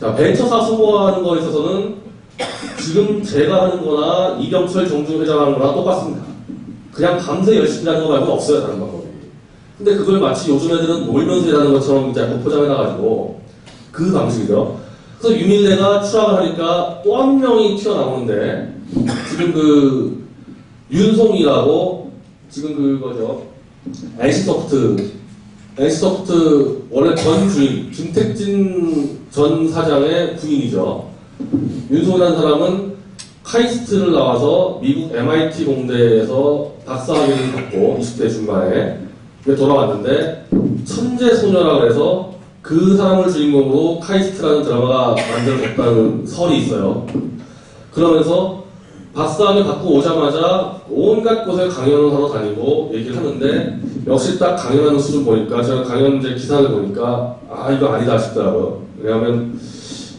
자, 벤처사 소모하는 거에 있어서는 지금 제가 하는 거나 이병철 정중 회장 하는 거나 똑같습니다. 그냥 밤새 열심히 하는 거 말고는 없어요, 다른 방법이. 근데 그걸 마치 요즘 애들은 놀면서 일하는 것처럼 자꾸 포장해놔가지고 그 방식이죠. 그래서 유밀레가 추락을 하니까 또 한 명이 튀어나오는데 지금 그 윤송이라고 지금 그거죠. NC소프트 원래 전 주인 김택진 전 사장의 부인이죠. 윤송이라는 사람은 카이스트를 나와서 미국 MIT 공대에서 박사학위를 받고 20대 중반에 돌아왔는데 천재 소녀라 그래서 그 사람을 주인공으로 카이스트라는 드라마가 만들어졌다는 설이 있어요. 그러면서 박사학위 받고 오자마자 온갖 곳에 강연을 하러 다니고 얘기를 하는데 역시 딱 강연하는 수준 보니까 제가 강연 이제 기사를 보니까 아 이거 아니다 싶더라고요. 왜냐하면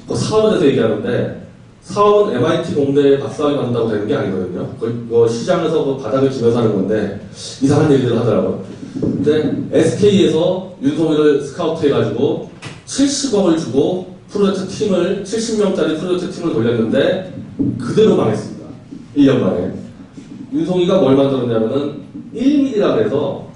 그 사업에 대해서 얘기하는데 사업은 MIT 공대에 박사학위 받는다고 되는 게 아니거든요. 그거 시장에서 그 바닥을 기면서 하는 건데 이상한 얘기를 하더라고요. 근데 SK에서 윤송이를 스카우트 해가지고 70억을 주고 프로젝트 팀을 70명짜리 프로젝트 팀을 돌렸는데 그대로 망했습니다. 1년 만에. 윤송이가 뭘 만들었냐면은 1mm라 그래서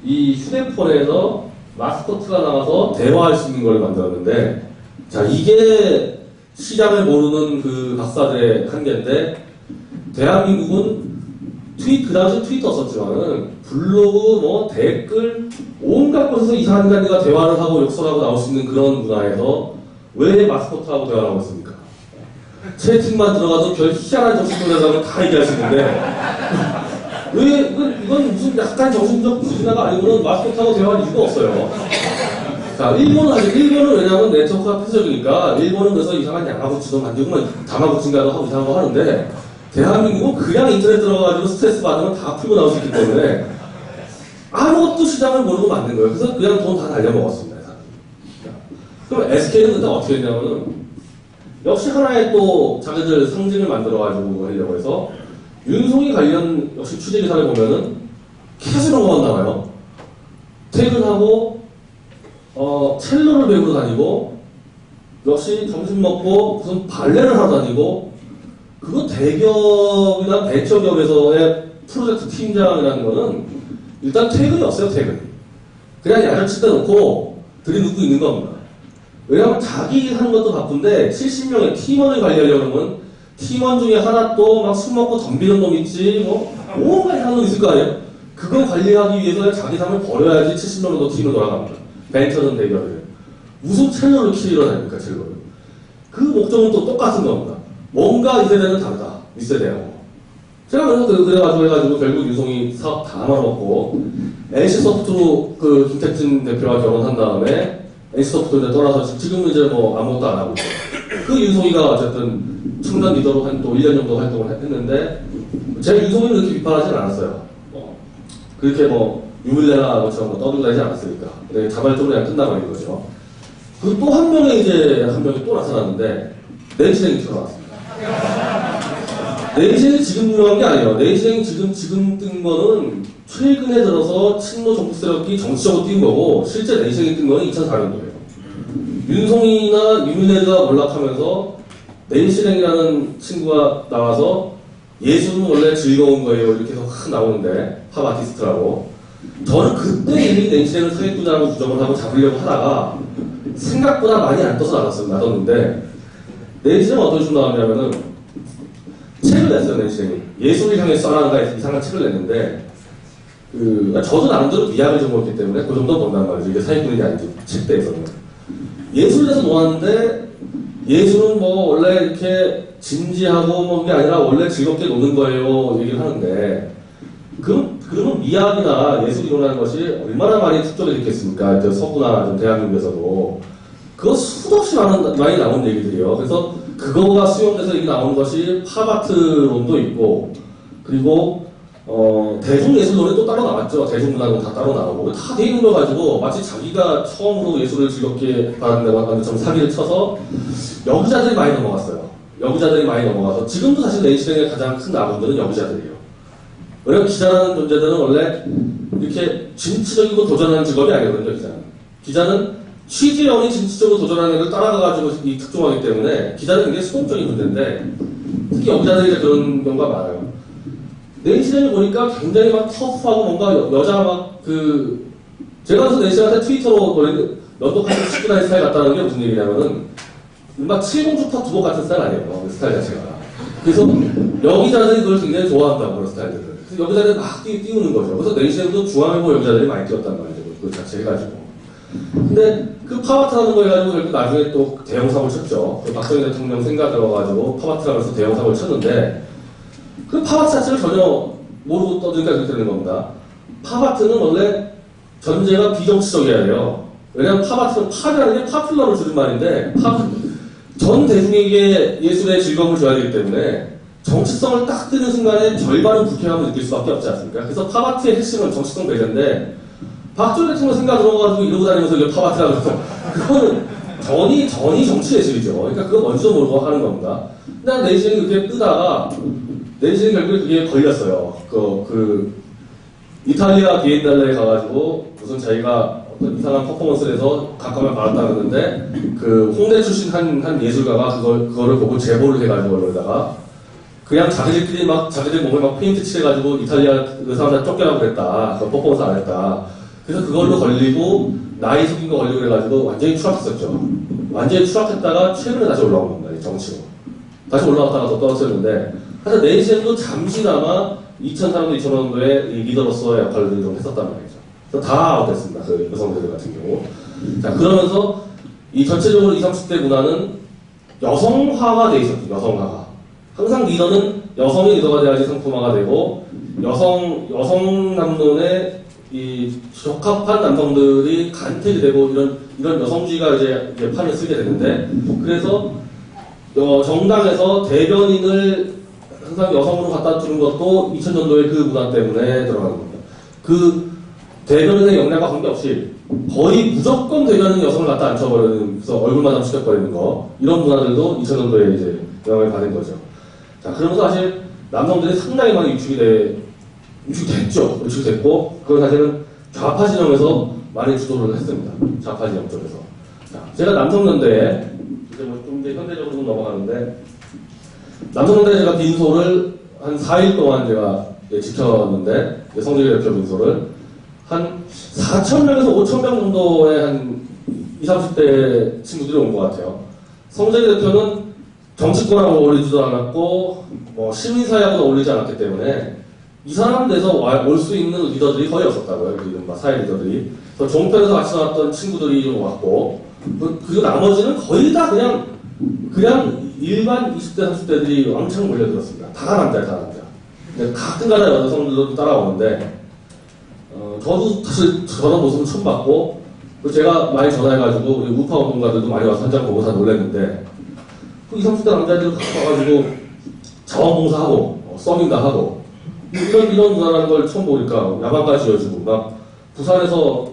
이 휴대폰에서 마스코트가 나와서 대화할 수 있는 걸 만들었는데 자 이게 시장을 모르는 그 박사들의 한계인데 대한민국은 그 당시 트위터 썼지만은 블로그 뭐 댓글 온갖 곳에서 이상한 인간들과 대화를 하고 욕설하고 나올 수 있는 그런 문화에서 왜 마스코트하고 대화를 하고 있습니까? 채팅만 들어가도 별 희한한 정신분야자면 다 얘기할 수 있는데 왜 이건 무슨 약간 정신적 부진화가 아니고는 마스코트하고 대화할 이유가 없어요. 자, 일본은 왜냐하면 네트워크가 폐쇄적이니까 일본은 그래서 이상한 야마구치도 만들고 다마구치인가도 하고 이상한 거 하는데 대한민국은 그냥 인터넷 들어가가지고 스트레스 받으면 다 풀고 나올 수 있기 때문에 아무것도 시장을 모르고 만든 거예요. 그래서 그냥 돈 다 날려먹었습니다. 그럼 SK는 그때 어떻게 했냐면은 역시 하나의 또 자기들 상징을 만들어가지고 하려고 해서 윤송이 관련 역시 취재 기사를 보면은 계속 이런 것만 나와요. 퇴근하고 첼로를 배우러 다니고 역시 점심 먹고 무슨 발레를 하러 다니고 그거 대기업이나 벤처기업에서의 프로젝트 팀장이라는 거는 일단 퇴근이 없어요. 퇴근 그냥 야전칠 때 놓고 들이눕고 있는 겁니다. 왜냐하면 자기 하는 것도 바쁜데 70명의 팀원을 관리하려고 하면 팀원 중에 하나 또 막 술 먹고 덤비는 놈 있지 뭐 온갖 이상한 놈 있을 거 아니에요? 그걸 관리하기 위해서 자기 삶을 버려야지 70명 정도 팀을 돌아갑니다. 벤처는 대기업을 무슨 첼로를 키우러 다닙니까? 첼로를 그 목적은 또 똑같은 겁니다. 뭔가 이 세대는 다르다. 윗세대하고 제가 그래가지고 해가지고 결국 윤송이 사업 다 말아먹고 NC소프트로 그 김택진 대표와 결혼한 다음에 NC소프트에 떠나서 지금은 이제 뭐 아무것도 안 하고 있어요. 그 윤송이가 어쨌든 청년 리더로 한 또 1년 정도 활동을 했는데 제가 윤송이를 그렇게 비판하진 않았어요. 그렇게 뭐 유밀레나 것처럼 뭐 떠들고 다니지 않았으니까. 근데 자발적으로 그냥 끝나버린 거죠. 그 또 한 명이 또 나타났는데 내시생이 튀어나왔습니다. 내시생이 지금 유명한 게 아니에요. 내시생이 지금 뜬 거는 최근에 들어서 친노 정부 세력이 정치적으로 뛴 거고 실제 내시생이 뜬 거는 2004년도예요. 윤송이나 유밀레가 몰락하면서 내시생이라는 친구가 나와서 예술은 원래 즐거운 거예요. 이렇게 해서 확 나오는데 팝 아티스트라고. 저는 그때 이미 내시생을 사기꾼이라고 주장을 하고 잡으려고 하다가 생각보다 많이 안 떠서 나뒀는데 내시생은 어떤 식으로 나왔냐면은 책을 냈어요. 내시생이 예술을 향해 써라는가 이상한 책을 냈는데 저도 나름대로 미학을 좀 먹기 때문에 그 정도 본단 말이죠. 이게 사기꾼인지 아닌지 책대에서는 예술에서 놓았는데 예술은 뭐 원래 이렇게 진지하고 뭐 게 아니라 원래 즐겁게 노는 거예요 얘기를 하는데 그러면 미학이나 예술 이론이라는 것이 얼마나 많이 축적이 됐겠습니까? 서구나 대한민국에서도 그거 수도 없이 많이 나온 얘기들이에요. 그래서 그거가 수용돼서 얘기 나오는 것이 팝아트론도 있고 그리고 대중예술론이 또 따로 나왔죠. 대중문화론 다 따로 나오고 다 돼 있는 거 가지고 마치 자기가 처음으로 예술을 즐겁게 받는다고 하는 것처럼 사기를 쳐서 여기자들이 많이 넘어갔어요. 여기자들이 많이 넘어가서 지금도 사실 내시생의 가장 큰 나군들은 여기자들이에요. 왜냐면 기자라는 존재들은 원래 이렇게 진취적이고 도전하는 직업이 아니거든요. 기자는 취재원이 진취적으로 도전하는 걸 따라가가지고 이 특종하기 때문에 기자는 굉장히 수동적인 문제인데 특히 여기자들이 그런 경우가 많아요. 내시생을 보니까 굉장히 막 터프하고 뭔가 여자 막 제가 그래서 내시생한테 트위터로 연독하는 식구다의 스타일 같다는 게 무슨 얘기냐면은 막 칠공주파 두복 같은 스타일 아니에요. 그 스타일 자체가. 그래서 여기자들이 그걸 굉장히 좋아한다고 그런 스타일들을. 그래서 여기자들이 막 띄우는 거죠. 그래서 내시생도 중앙일보 여기자들이 많이 띄웠단 말이죠. 그 자체 해가지고. 근데 그 파바트라는 거 해가지고 결국 나중에 또 대형 사고를 쳤죠. 그 박정희 대통령 생각 들어가지고 파바트라면서 대형 사고를 쳤는데 그 파바트 자체를 전혀 모르고 떠드니까 그렇게 되는 겁니다. 파바트는 원래 전제가 비정치적이어야 돼요. 왜냐하면 파바트는 파라는 게 파퓰러를 줄임말인데 전 대중에게 예술의 즐거움을 줘야 되기 때문에 정치성을 딱 뜨는 순간에 절반은 불쾌함을 느낄 수밖에 없지 않습니까? 그래서 파바트의 핵심은 정치성 배제인데 박정희 대통령 생각 들어가지고 이러고 다니면서 이게 파바트라고 해서 그거는 전이 정치 예술이죠. 그러니까 그거 뭔지도 모르고 하는 겁니다. 근데 네이션이 그렇게 뜨다가 네이션이 결국에 그게 걸렸어요. 이탈리아 비엔날레에 가가지고 무슨 자기가 어떤 이상한 퍼포먼스를 해서 각광을 받았다 그러는데 그 홍대 출신 한 예술가가 그거를 보고 제보를 해가지고 그러다가 그냥 자기들끼리 막 자기들 몸에 막 페인트 칠해가지고 이탈리아 그 사람들 쫓겨나고 그랬다. 그 퍼포먼스 안 했다. 그래서 그걸로 걸리고 나이 속인 거 걸리고 그래가지고 완전히 추락했었죠. 완전히 추락했다가 최근에 다시 올라온 겁니다. 이 정치로. 다시 올라왔다가 또 떨어졌는데 사실 네이션도 잠시나마 2003년도 2005년도에 리더로서의 역할을 좀 했었단 말이죠. 그래서 다 아웃됐습니다. 그 여성들 같은 경우. 자, 그러면서 이 전체적으로 20, 30대 문화는 여성화가 돼 있었죠. 여성화가. 항상 리더는 여성이 리더가 돼야지 상품화가 되고 여성 남론에 이 적합한 남성들이 간택이 되고 이런 여성주의가 이제 판을 쓰게 되는데 그래서 정당에서 대변인을 항상 여성으로 갖다 주는 것도 2000년도에 그 문화 때문에 들어가는 겁니다. 그 대변인의 역량과 관계없이 거의 무조건 대변인 여성을 갖다 앉혀버리는, 그래서 얼굴만 시켜버리는 거, 이런 문화들도 2000년도에 이제 영향을 받은 거죠. 자, 그러면서 사실 남성들이 상당히 많이 유축됐죠. 유축됐고, 그건 사실은 좌파 진영에서 많이 주도를 했습니다. 좌파 진영 쪽에서. 자, 제가 남성연대에, 이제 좀 이제 현대적으로 좀 넘어가는데, 남성연대에 제가 빈소를 한 4일 동안 제가 지켰는데, 성적의 대표 빈소를 한 4,000명에서 5,000명 정도의 한 20, 30대 친구들이 온 것 같아요. 성적의 대표는 정치권하고 어울리지도 않았고, 시민사회하고도 어울리지 않았기 때문에, 이 사람 돼서 올 수 있는 리더들이 거의 없었다고요. 이른바 사회 리더들이. 그래서 종편에서 같이 나왔던 친구들이 좀 왔고, 그리고 나머지는 거의 다 그냥 일반 20대, 30대들이 왕창 몰려들었습니다. 다 남자야, 다 남자. 가끔가다 여성들도 따라오는데, 저도 사실 저런 모습은 처음 봤고, 제가 많이 전화해가지고, 우리 우파 운동가들도 많이 와서 현장 보고 다 놀랐는데, 그 20, 30대 남자들이 와가지고, 자원봉사하고, 서빙다 하고, 이런 문화라는 걸 처음 보니까, 야간까지 지어주고, 막, 부산에서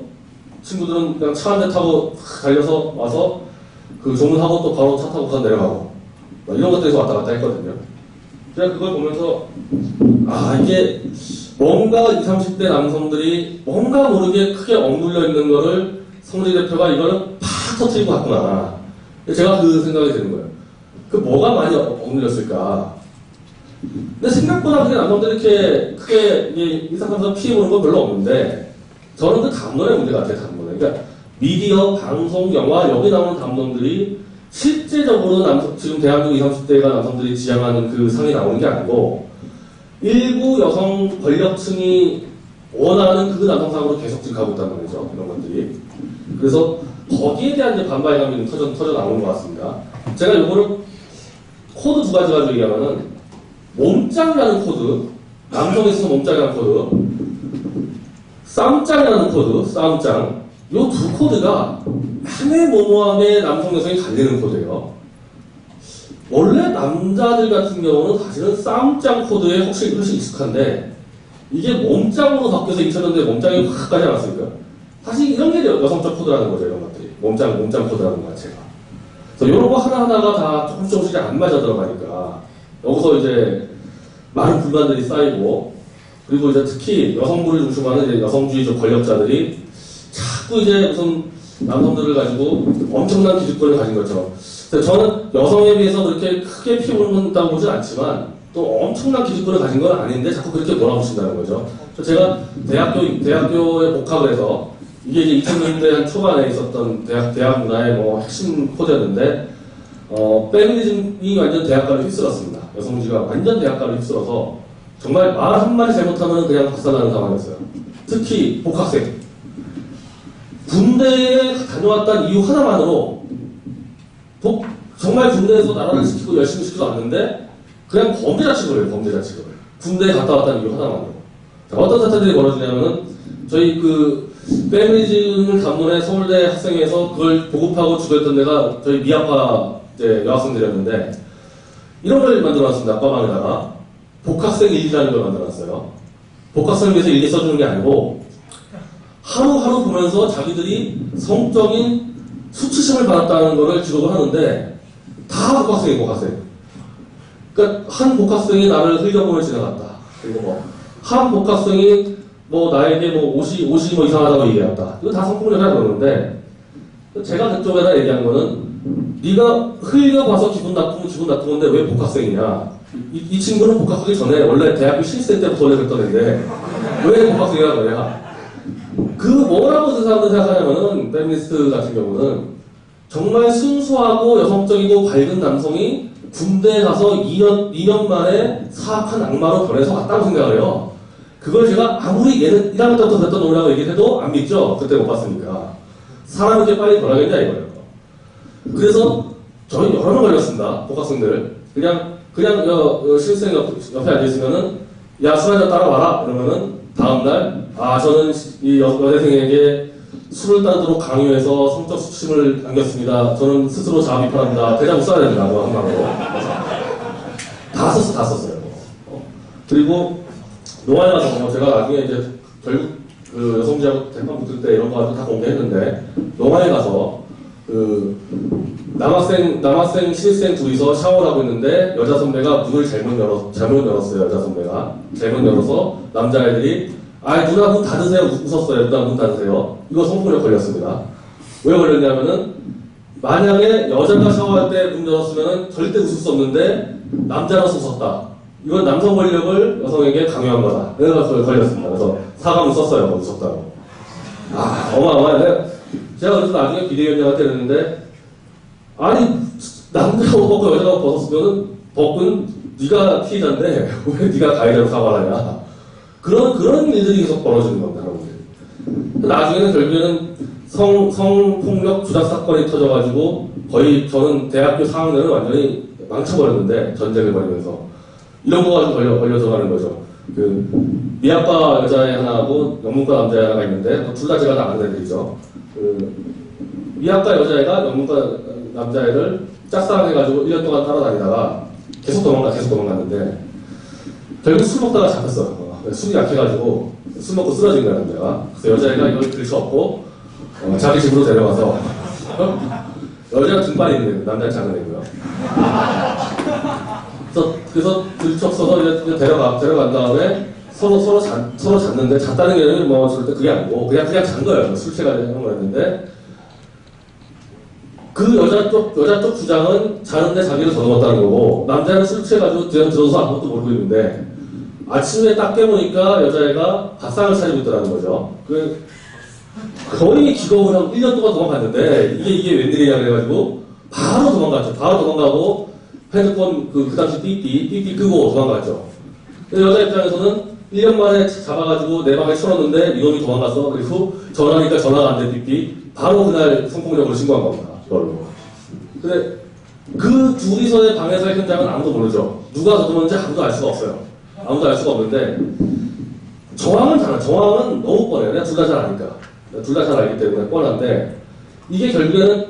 친구들은 그냥 차 한 대 타고 달려서 와서, 그 조문하고 또 바로 차 타고 부산 내려가고, 이런 것들에서 왔다 갔다 했거든요. 제가 그걸 보면서, 이게, 뭔가 20, 30대 남성들이 뭔가 모르게 크게 억눌려 있는 거를 성리 대표가 이거는 팍 터뜨리고 갔구나. 제가 그 생각이 드는 거예요. 그 뭐가 많이 억눌렸을까? 근데 생각보다 그게 남성들이 이렇게 크게 일상생활에서 피해보는 건 별로 없는데 저는 그 담론의 문제 같아요, 담론에. 그러니까 미디어, 방송, 영화, 여기 나오는 담론들이 실제적으로 지금 대한민국 20, 30대가 남성들이 지향하는 그 상이 나오는 게 아니고 일부 여성 권력층이 원하는 그 남성상으로 계속 지금 가고 있단 말이죠. 이런 것들이. 그래서 거기에 대한 이제 반발감이 터져 나오는 것 같습니다. 제가 요거를 코드 두 가지 가지고 얘기하면은 몸짱이라는 코드, 남성에 있어서 몸짱이라는 코드, 쌈짱이라는 코드, 쌈짱. 요 두 코드가 한해 모모함에 남성 여성이 갈리는 코드예요. 원래 남자들 같은 경우는 사실은 쌈짱 코드에 훨씬 익숙한데 이게 몸짱으로 바뀌어서 2000년대에 몸짱이 확 가지 않았습니까? 사실 이런 게 여성적 코드라는 거죠, 이런 것들이. 몸짱 코드라는 것 자체가. 그래서 이런 거 하나하나가 다 조금씩 안 맞아 들어가니까 여기서 이제 많은 불만들이 쌓이고 그리고 이제 특히 여성부를 중심하는 이제 여성주의적 권력자들이 자꾸 이제 무슨 남성들을 가지고 엄청난 기득권을 가진 것처럼 저는 여성에 비해서 그렇게 크게 피해본다고 보진 않지만 또 엄청난 기득권을 가진 건 아닌데 자꾸 그렇게 몰아붙인다는 거죠. 제가 대학교에 복학을 해서 이게 이제 2000년대 한 초반에 있었던 대학 문화의 핵심 코드였는데 페미니즘이 완전 대학가를 휩쓸었습니다. 여성주의가 완전 대학가를 휩쓸어서 정말 말 한마디 잘못하면 그냥 박살나는 상황이었어요. 특히 복학생. 군대에 다녀왔다는 이유 하나만으로 정말 군대에서 나라를 지키고 열심히 지키고 왔는데 그냥 범죄자 취급을 해요. 범죄자 취급을. 군대에 갔다 왔다는 이유 하나만으로. 자, 어떤 사태들이 벌어지냐면은 저희 그 페미니즘을 담론의 서울대 학생회에서 그걸 보급하고 주도했던 데가 저희 미학과 이제 여학생들이었는데 이런 걸 만들어놨습니다. 과방에다가 복학생 일기라는 걸 만들어놨어요. 복학생을 위해서 일기 써주는 게 아니고 하루하루 보면서 자기들이 성적인 수치심을 받았다는 것을 기록을 하는데 다 복학생이에요. 복학생. 그러니까 한 복학생이 나를 흘려보며 지나갔다. 그리고 뭐 한 복학생이 뭐 나에게 뭐 옷이 뭐 이상하다고 얘기했다. 이거 다 성폭력이라고 그러는데 제가 그쪽에다 얘기한 거는 네가 흘려봐서 기분 나쁜데 왜 복학생이냐? 이 친구는 복학하기 전에 원래 대학교 신입생 때부터 원래 그랬던 애인데 왜 복학생이라고 그래야? 그 뭐라고 그 사람들 생각하냐면은 페미니스트 같은 경우는 정말 순수하고 여성적이고 밝은 남성이 군대에 가서 2년 만에 사악한 악마로 변해서 왔다고 생각을 해요. 그걸 제가 아무리 얘는 1학년 때부터 됐던 놈이라고 얘기해도 안 믿죠. 그때 못 봤으니까. 사람이 이렇게 빨리 변하겠냐 이거예요. 그래서 저희 여러 명 걸렸습니다. 복학생들. 그냥 신입생 옆에 앉아있으면은 야 술 한잔 따라와라 이러면은 다음날 저는 이 여대생에게 술을 따르도록 강요해서 성적 수침을 안겼습니다. 저는 스스로 자아 비판합니다. 대장 못 써야 됩니다. 한마디로. 다 썼어요. 그리고 농아에 가서 제가 나중에 이제 결국 그 여성지하고 대판 붙을 때 이런 거 가지고 다 공개했는데 농아에 가서 그 남학생 신입생 둘이서 샤워를 하고 있는데 여자 선배가 문을 잘못 열었어요. 여자 선배가 잘못 열어서 남자애들이 누나 문 닫으세요. 웃었어요. 누나 문 닫으세요. 이거 성폭력 걸렸습니다. 왜 걸렸냐면은 만약에 여자가 샤워할 때 문 열었으면은 절대 웃을 수 없는데 남자라서 웃었다. 이건 남성 권력을 여성에게 강요한 거다. 그래서 그걸 걸렸습니다. 그래서 사과문 썼어요. 웃었다고. 어마어마해. 제가 그래서 나중에 비대위원장한테 그랬는데 남자가 옷 벗고 여자가 벗었으면은 벗은 네가 피해자인데 왜 네가 가해자로 사과를 하냐. 그런 일들이 계속 벌어지는 겁니다, 여러분들. 나중에는 결국에는 성폭력 주작 사건이 터져가지고 거의 저는 대학교 4학년을 완전히 망쳐버렸는데 전쟁을 벌이면서 이런 거 가지고 걸려 들어가는 거죠. 그 미학과 여자애 하나하고 영문과 남자애 하나가 있는데 둘 다 제가 다 아는 애들이죠. 그 미학과 여자애가 영문과 남자애를 짝사랑해가지고 1년 동안 따라다니다가 계속 도망갔는데 결국 술 먹다가 잡혔어. 술이 약해가지고 술 먹고 쓰러진 거야 남자가. 그래서 여자애가 이걸 들쳐업고 자기 집으로 데려가서 여자가 등발이 있는 남자는 작은 애고요. 그래서 들쳐서서 이제 데려간 다음에 서로 잤는데 잤다는 게 뭐 절대 그게 아니고 그냥 잔 거예요. 술 취해가지고 한 거였는데 그 여자 쪽 주장은 자는데 자기를 더듬었다는 거고 남자는 술 취해가지고 들어서 아무것도 모르고 있는데 아침에 딱 깨보니까 여자애가 밥상을 차리고 있더라는 거죠. 거의 기겁을 한 1년 동안 도망갔는데 이게 웬일이냐 그래가지고 바로 도망갔죠. 바로 도망가고 핸드폰 그 당시 삐삐 끄고 도망갔죠. 여자 입장에서는 1년 만에 잡아가지고 내 방에 쳐넣는데 이놈이 도망갔어. 그리고 전화하니까 전화가 안 돼 삐삐. 바로 그날 성폭력으로 신고한 겁니다. 이걸로. 근데 그 둘이서의 방에서의 현장은 아무도 모르죠. 누가 더듬었는지 아무도 알 수가 없어요. 아무도 알 수가 없는데 정황은 너무 뻔해요. 그냥 둘 다 잘 아니까. 둘 다 잘 알기 때문에 뻔한데 이게 결국에는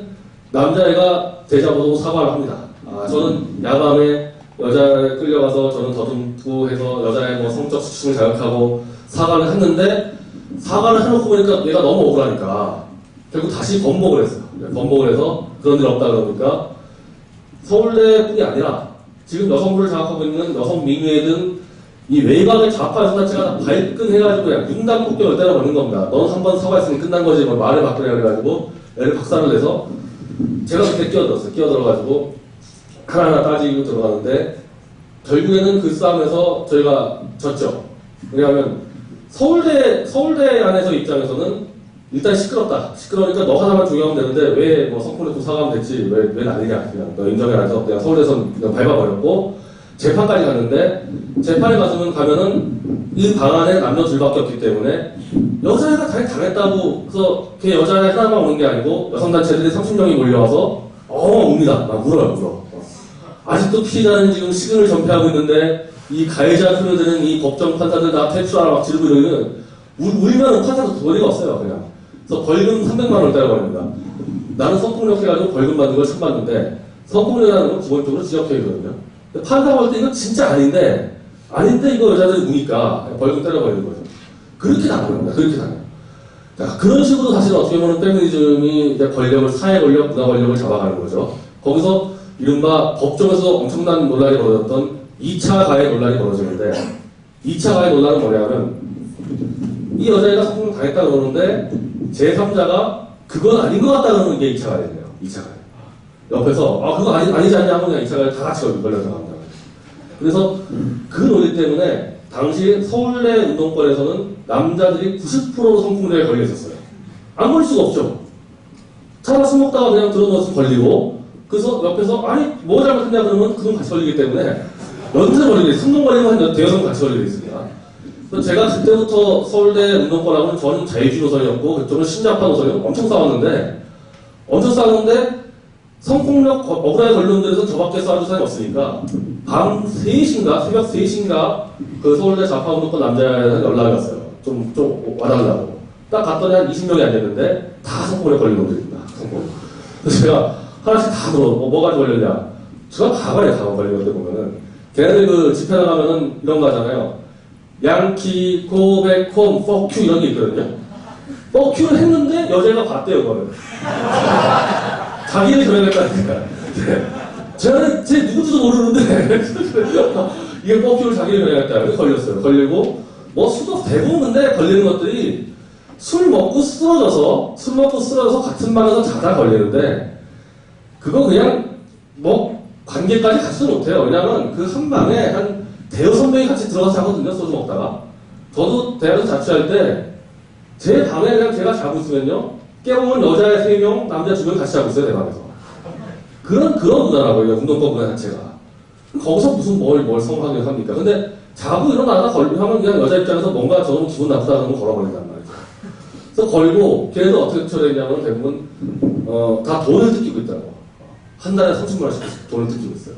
남자애가 대자보고 사과를 합니다. 저는 야밤에 여자를 끌려가서 저는 더듬고 해서 여자의 뭐 성적 수침을 자극하고 사과를 했는데 사과를 해놓고 보니까 얘가 너무 억울하니까 결국 다시 번복을 했어요. 번복을 해서 그런 일 없다 그러니까 서울대뿐이 아니라 지금 여성부를 장악하고 있는 여성 민의회든 이 외곽의 좌파 여성 자체가 발끈해가지고 그냥 융단폭격을 때려버리는 겁니다. 넌 한 번 사과했으면 끝난 거지 뭐 말을 바꾸려 그래가지고 애를 박살을 내서 제가 그때 끼어들어가지고 하나하나 따지고 들어가는데 결국에는 그 싸움에서 저희가 졌죠. 왜냐하면 서울대 안에서 입장에서는 일단 시끄러우니까 너 하나만 조용하면 되는데 왜 뭐 성폭력 사과하면 됐지 왜 난리냐 그냥 너 인정해 안 해서 그냥 서울대에서는 그냥 밟아버렸고 재판까지 갔는데 재판에 가면은 이 방안에 남녀 둘밖에 없기 때문에 여자애가 당했다고 그래서 걔 여자애 하나만 오는 게 아니고 여성단체들이 30명이 몰려와서 웁니다. 막 울어. 아직도 피해자는 지금 시근을 전폐하고 있는데 이 가해자 소녀들은 이 법정 판사들 다 퇴출하라 막 지르고 이러면 울면 판사도 도리가 없어요 그냥. 그래서 벌금 300만 원을 때려버립니다. 나는 성폭력 해가지고 벌금 받는 걸 처음 봤는데 성폭력이라는 건 기본적으로 지역행위거든요. 판사가 볼 때 이거 진짜 아닌데 이거 여자들이 우니까 벌금 때려버리는 거죠. 그렇게 당합니다. 그렇게 당해요. 자, 그런 식으로 사실 어떻게 보면 페미니즘이 이제 권력을, 사회 권력, 문화 권력을 잡아가는 거죠. 거기서 이른바 법정에서 엄청난 논란이 벌어졌던 2차 가해 논란이 벌어지는데 2차 가해 논란은 뭐냐면 이 여자애가 성폭력 당했다고 그러는데 제3자가 그건 아닌 것 같다 그러는 게 2차 가해예요. 2차 가해. 옆에서 그거 아니지 않냐 하면 그냥 2차 가해 다 같이 걸려서 나갑니다. 그래서 그 논리 때문에 당시 서울대 운동권에서는 남자들이 90% 성폭력에 걸려 있었어요. 안 걸릴 수가 없죠. 차가 술 먹다가 그냥 들어놓아서 걸리고 그래서 옆에서 뭐가 잘못했냐 그러면 그건 같이 걸리기 때문에 연쇄 걸리게 있어요. 성동 걸리면 한 대여섯 같이 걸리게 있습니다. 그래서 제가 그때부터 서울대 운동권하고는 저는 자유주의 노선이었고 그쪽은 신자파 노선이었고 엄청 싸웠는데 성폭력 억울하게 걸리는 데서 저밖에 싸워줄 사람이 없으니까 밤 3시인가 새벽 3시인가 그 서울대 좌파 운동권 남자애한테 연락이 왔어요. 좀 와달라고. 딱 갔더니 한 20명이 안 됐는데 다 성폭력 걸린 놈들입니다. 성폭력. 그래서 제가 하나씩 다 물어. 뭐가 걸렸냐. 제가 가봐요. 걸린 것들 보면은. 걔네들 그 집회 나가면은 이런 거 하잖아요. 양키, 고백, 홈, 퍼큐 이런 게 있거든요. 퍼큐를 했는데 여자애가 봤대요, 그거를. 자기를 결연했다니까. 쟤는 쟤 누군지도 모르는데 이게 퍼큐를 자기를 결연했다. 그래서 걸렸어요. 걸리고 수도 대부분 근데 걸리는 것들이 술 먹고 쓰러져서 같은 방에서 자다 걸리는데 그거 그냥 관계까지 가지도 못해요. 왜냐면 그 한 방에 한 대여섯 명이 같이 들어가서 자거든요. 소주 먹다가. 저도 대학에서 자취할 때 제 방에 그냥 제가 자고 있으면요. 깨보면 여자 3명, 남자 2명 같이 자고 있어요. 대방에서. 그런 문화라고요. 운동권 문화 자체가. 거기서 무슨 뭘 성하게 합니까? 근데 자고 일어나다 걸리면 그냥 여자 입장에서 뭔가 저는 기분 나쁘다 그러면 걸어버린단 말이죠. 그래서 걸고 걔네들 어떻게 처리했냐면 대부분 다 돈을 뜯기고 있다고. 한 달에 30만 원씩 돈을 뜯기고 있어요.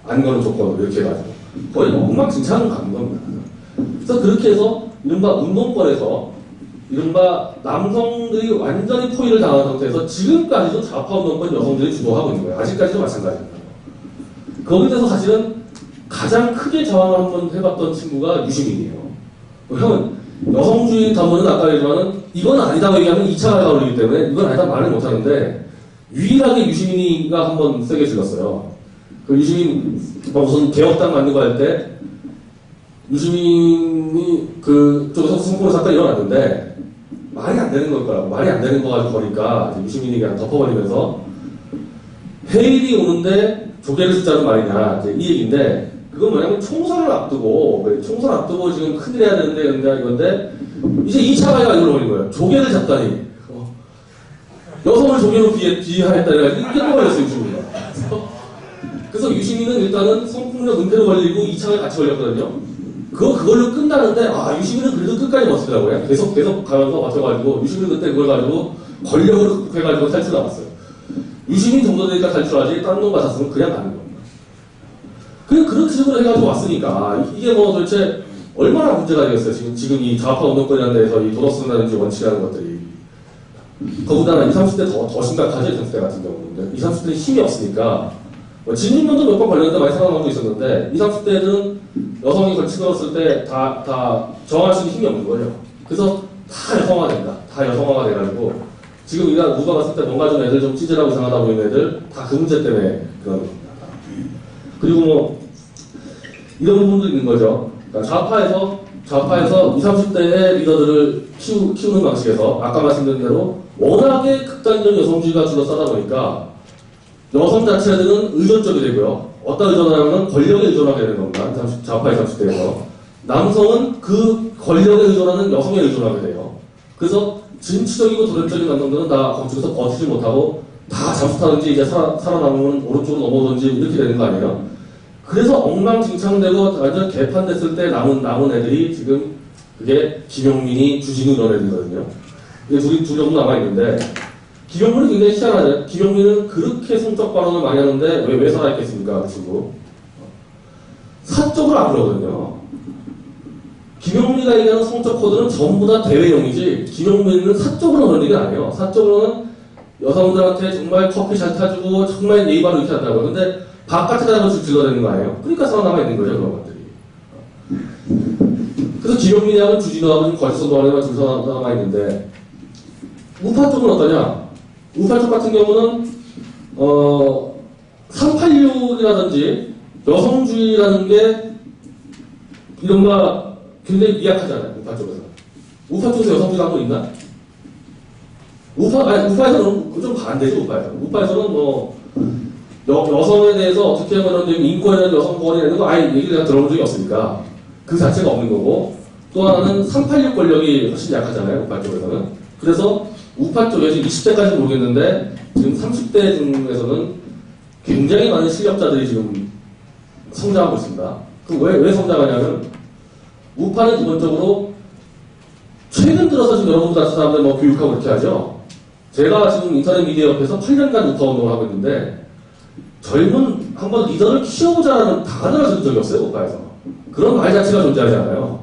안 거는 조건으로 이렇게 해가지고. 거의 엉망진창으로 가는 겁니다. 그래서 그렇게 해서 이른바 운동권에서 이른바 남성들이 완전히 포위를 당한 상태에서 지금까지도 좌파 운동권 여성들이 주도하고 있는 거예요. 아직까지도 마찬가지입니다. 거기에 대해서 사실은 가장 크게 저항을 한번 해봤던 친구가 유시민이에요. 형은 여성주의 담론은 아까 얘기했지만은 이건 아니다고 얘기하면 2차 가해가 오르기 때문에 이건 아니다 말을 못하는데 유일하게 유시민이가 한번 세게 질렀어요. 그 유시민 무슨 개혁당 만든 거 할 때 유시민이 그쪽에서 성폭력 사건이 일어났는데 말이 안 되는 걸 거라고 말이 안 되는 거 가지고 거니까 유시민이 그냥 덮어버리면서 해일이 오는데 조개를 숫자는 말이냐 이 얘기인데 그건 뭐냐면 총선을 앞두고 지금 큰일 해야 되는데 이건데 이제 2차 가해가 이걸로 버린 거예요. 조개를 잡다니 여성을 조개로 비하했다 이래가지고 이렇게 또 걸렸어요 유시민이가. 그래서 유시민은 일단은 성폭력 은폐로 걸리고 2차에 같이 걸렸거든요. 그걸로 끝나는데 유시민은 그래도 끝까지 버티더라고요. 계속 가면서 버텨가지고 유시민은 그때 그걸 가지고 권력으로 극복해가지고 탈출 나왔어요. 유시민 정도 되니까 탈출하지 다른 놈 같았으면 그냥 가는 겁니다. 그냥 그런 식으로 해가지고 왔으니까 이게 도대체 얼마나 문제가 되겠어요. 지금 이 좌파 운동권이라는 데서 이 도덕성이라든지 원칙이라는 것들이 거기다가 20, 30대 더 심각하죠. 20, 30대 같은 경우는 20, 30대는 힘이 없으니까 진입면도 몇 번 걸렸는데 많이 살아남고 있었는데 20, 30대는 여성이 걸치들었을 때 다 저항할 수 있는 힘이 없는 거예요. 그래서 다 여성화가 된다. 다 여성화가 돼가지고 지금 누가 봤을 때 뭔가 좀 애들 좀 찌질하고 이상하다 보이는 애들 다 그 문제 때문에 그런 겁니다. 그리고 이런 부분도 있는 거죠. 그러니까 좌파에서 20, 30대의 리더들을 키우는 방식에서 아까 말씀드린 대로 워낙에 극단적 여성주의가 둘러싸다 보니까 여성 자체들은 의존적이 되고요. 어떤 의존을 하면 권력에 의존하게 되는 겁니다. 좌파의 30대에서. 남성은 그 권력에 의존하는 여성에 의존하게 돼요. 그래서 진취적이고 도덕적인 남성들은 다 거기서 버티지 못하고 다 잠수 타든지 이제 살아남으면 오른쪽으로 넘어오든지 이렇게 되는 거 아니에요. 그래서 엉망진창되고 완전 개판됐을 때 남은 애들이 지금 그게 김용민이 주진우 이런 애들이거든요. 이게 둘이 정도 남아있는데, 김용민은 굉장히 희한하죠. 김용민은 그렇게 성적 발언을 많이 하는데 왜 살아있겠습니까? 그 친구. 사적으로 안 그러거든요. 김용민이가 얘기하는 성적 코드는 전부 다 대외용이지, 김용민은 사적으로 그런 얘기는 아니에요. 사적으로는 여성들한테 정말 커피 잘 타주고 정말 예의 바로 이렇게 한다고요. 근데 바깥에다가 질러대는 거 아니에요? 그러니까 살아남아있는 거죠, 그런 것들이. 그래서 김용민하고 주진우하고 지금 거짓선동하는 둘 살아남아있는데, 우파 쪽은 어떠냐? 우파 쪽 같은 경우는 386이라든지 여성주의라는 게 이른바 굉장히 미약하잖아요. 우파 쪽에서. 우파 쪽에서 여성주의 한거 있나? 우파에서는 좀 반대죠. 우파에서는 뭐 여성에 대해서 어떻게 하면 인권이나 여성 권이 되는 거 아예 얘기를 내가 들어본 적이 없으니까 그 자체가 없는 거고, 또 하나는 386 권력이 훨씬 약하잖아요. 우파 쪽에서는. 그래서 우파 쪽에서 20대까지 모르겠는데 지금 30대 중에서는 굉장히 많은 실력자들이 지금 성장하고 있습니다. 왜 성장하냐면, 우파는 기본적으로 최근 들어서 지금 여러분들 같은 사람들 뭐 교육하고 그렇게 하죠. 제가 지금 인터넷 미디어 옆에서 8년간 우파 운동을 하고 있는데, 젊은 한번 리더를 키워보자는 단어를 들은 적이 없어요. 우파에서. 그런 말 자체가 존재하지 않아요.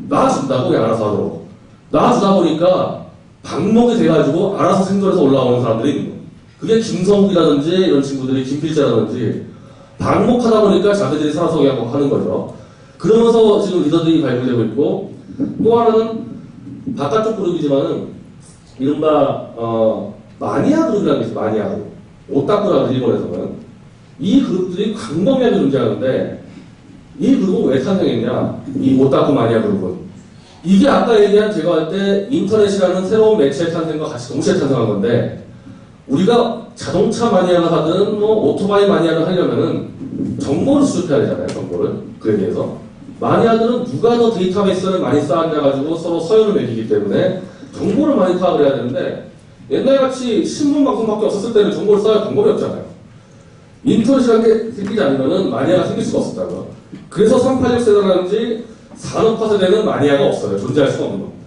낳아준다고 그냥 알아서 하도록. 낳아주다 보니까 방목이 돼가지고 알아서 생존해서 올라오는 사람들이 있는 거예요. 그게 김성욱이라든지 이런 친구들이, 김필재라든지 방목하다 보니까 자기들이 살아서 그냥 하는 거죠. 그러면서 지금 리더들이 발굴되고 있고, 또 하나는 바깥쪽 그룹이지만은 이른바 마니아 그룹이라는 게 있어요. 마니아 그룹. 오타쿠라고 일본에서는. 이 그룹들이 광범위하게 존재하는데, 이 그룹은 왜 탄생했냐? 이 오타쿠 마니아 그룹은. 이게 아까 얘기한 제가 할 때 인터넷이라는 새로운 매체의 탄생과 같이 동시에 탄생한 건데, 우리가 자동차 마니아가 하든 뭐 오토바이 마니아를 하려면은 정보를 수집해야 되잖아요. 정보를. 그에 대해서. 마니아들은 누가 더 데이터베이스를 많이 쌓았냐 가지고 서로 서열을 매기기 때문에 정보를 많이 파악을 해야 되는데, 옛날같이 신문 방송밖에 없었을 때는 정보를 쌓을 방법이 없잖아요. 인터넷이라는 게 생기지 않으면은 마니아가 생길 수가 없었다고요. 그래서 386 세대라든지 산업화 세대는 마니아가 없어요. 존재할 수가 없는 겁니다.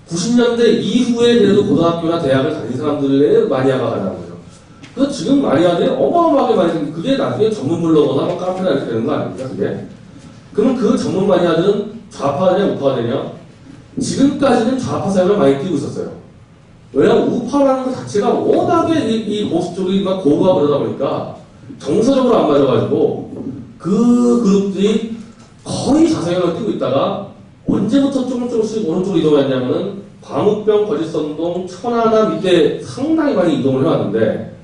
90년대 이후에 그래도 고등학교나 대학을 다닌 사람들의 마니아가 가능한 거죠. 그래서 지금 마니아들이 어마어마하게 많이 생긴, 그게 나중에 전문 블로거나 뭐 카페나 이렇게 되는 거 아닙니까, 그게? 그러면 그 전문 마니아들은 좌파가 되냐, 우파가 되냐? 지금까지는 좌파 사역을 많이 띄고 있었어요. 왜냐하면 우파라는 것 자체가 워낙에 이 보수 쪽이 막 고루하고 그러다 보니까 정서적으로 안 맞아가지고 그 그룹들이 거의 자성형을 띄고 있다가 언제부터 조금씩 오른쪽으로 이동했냐면은 광우병, 거짓선동, 천하나 밑에 상당히 많이 이동을 해왔는데,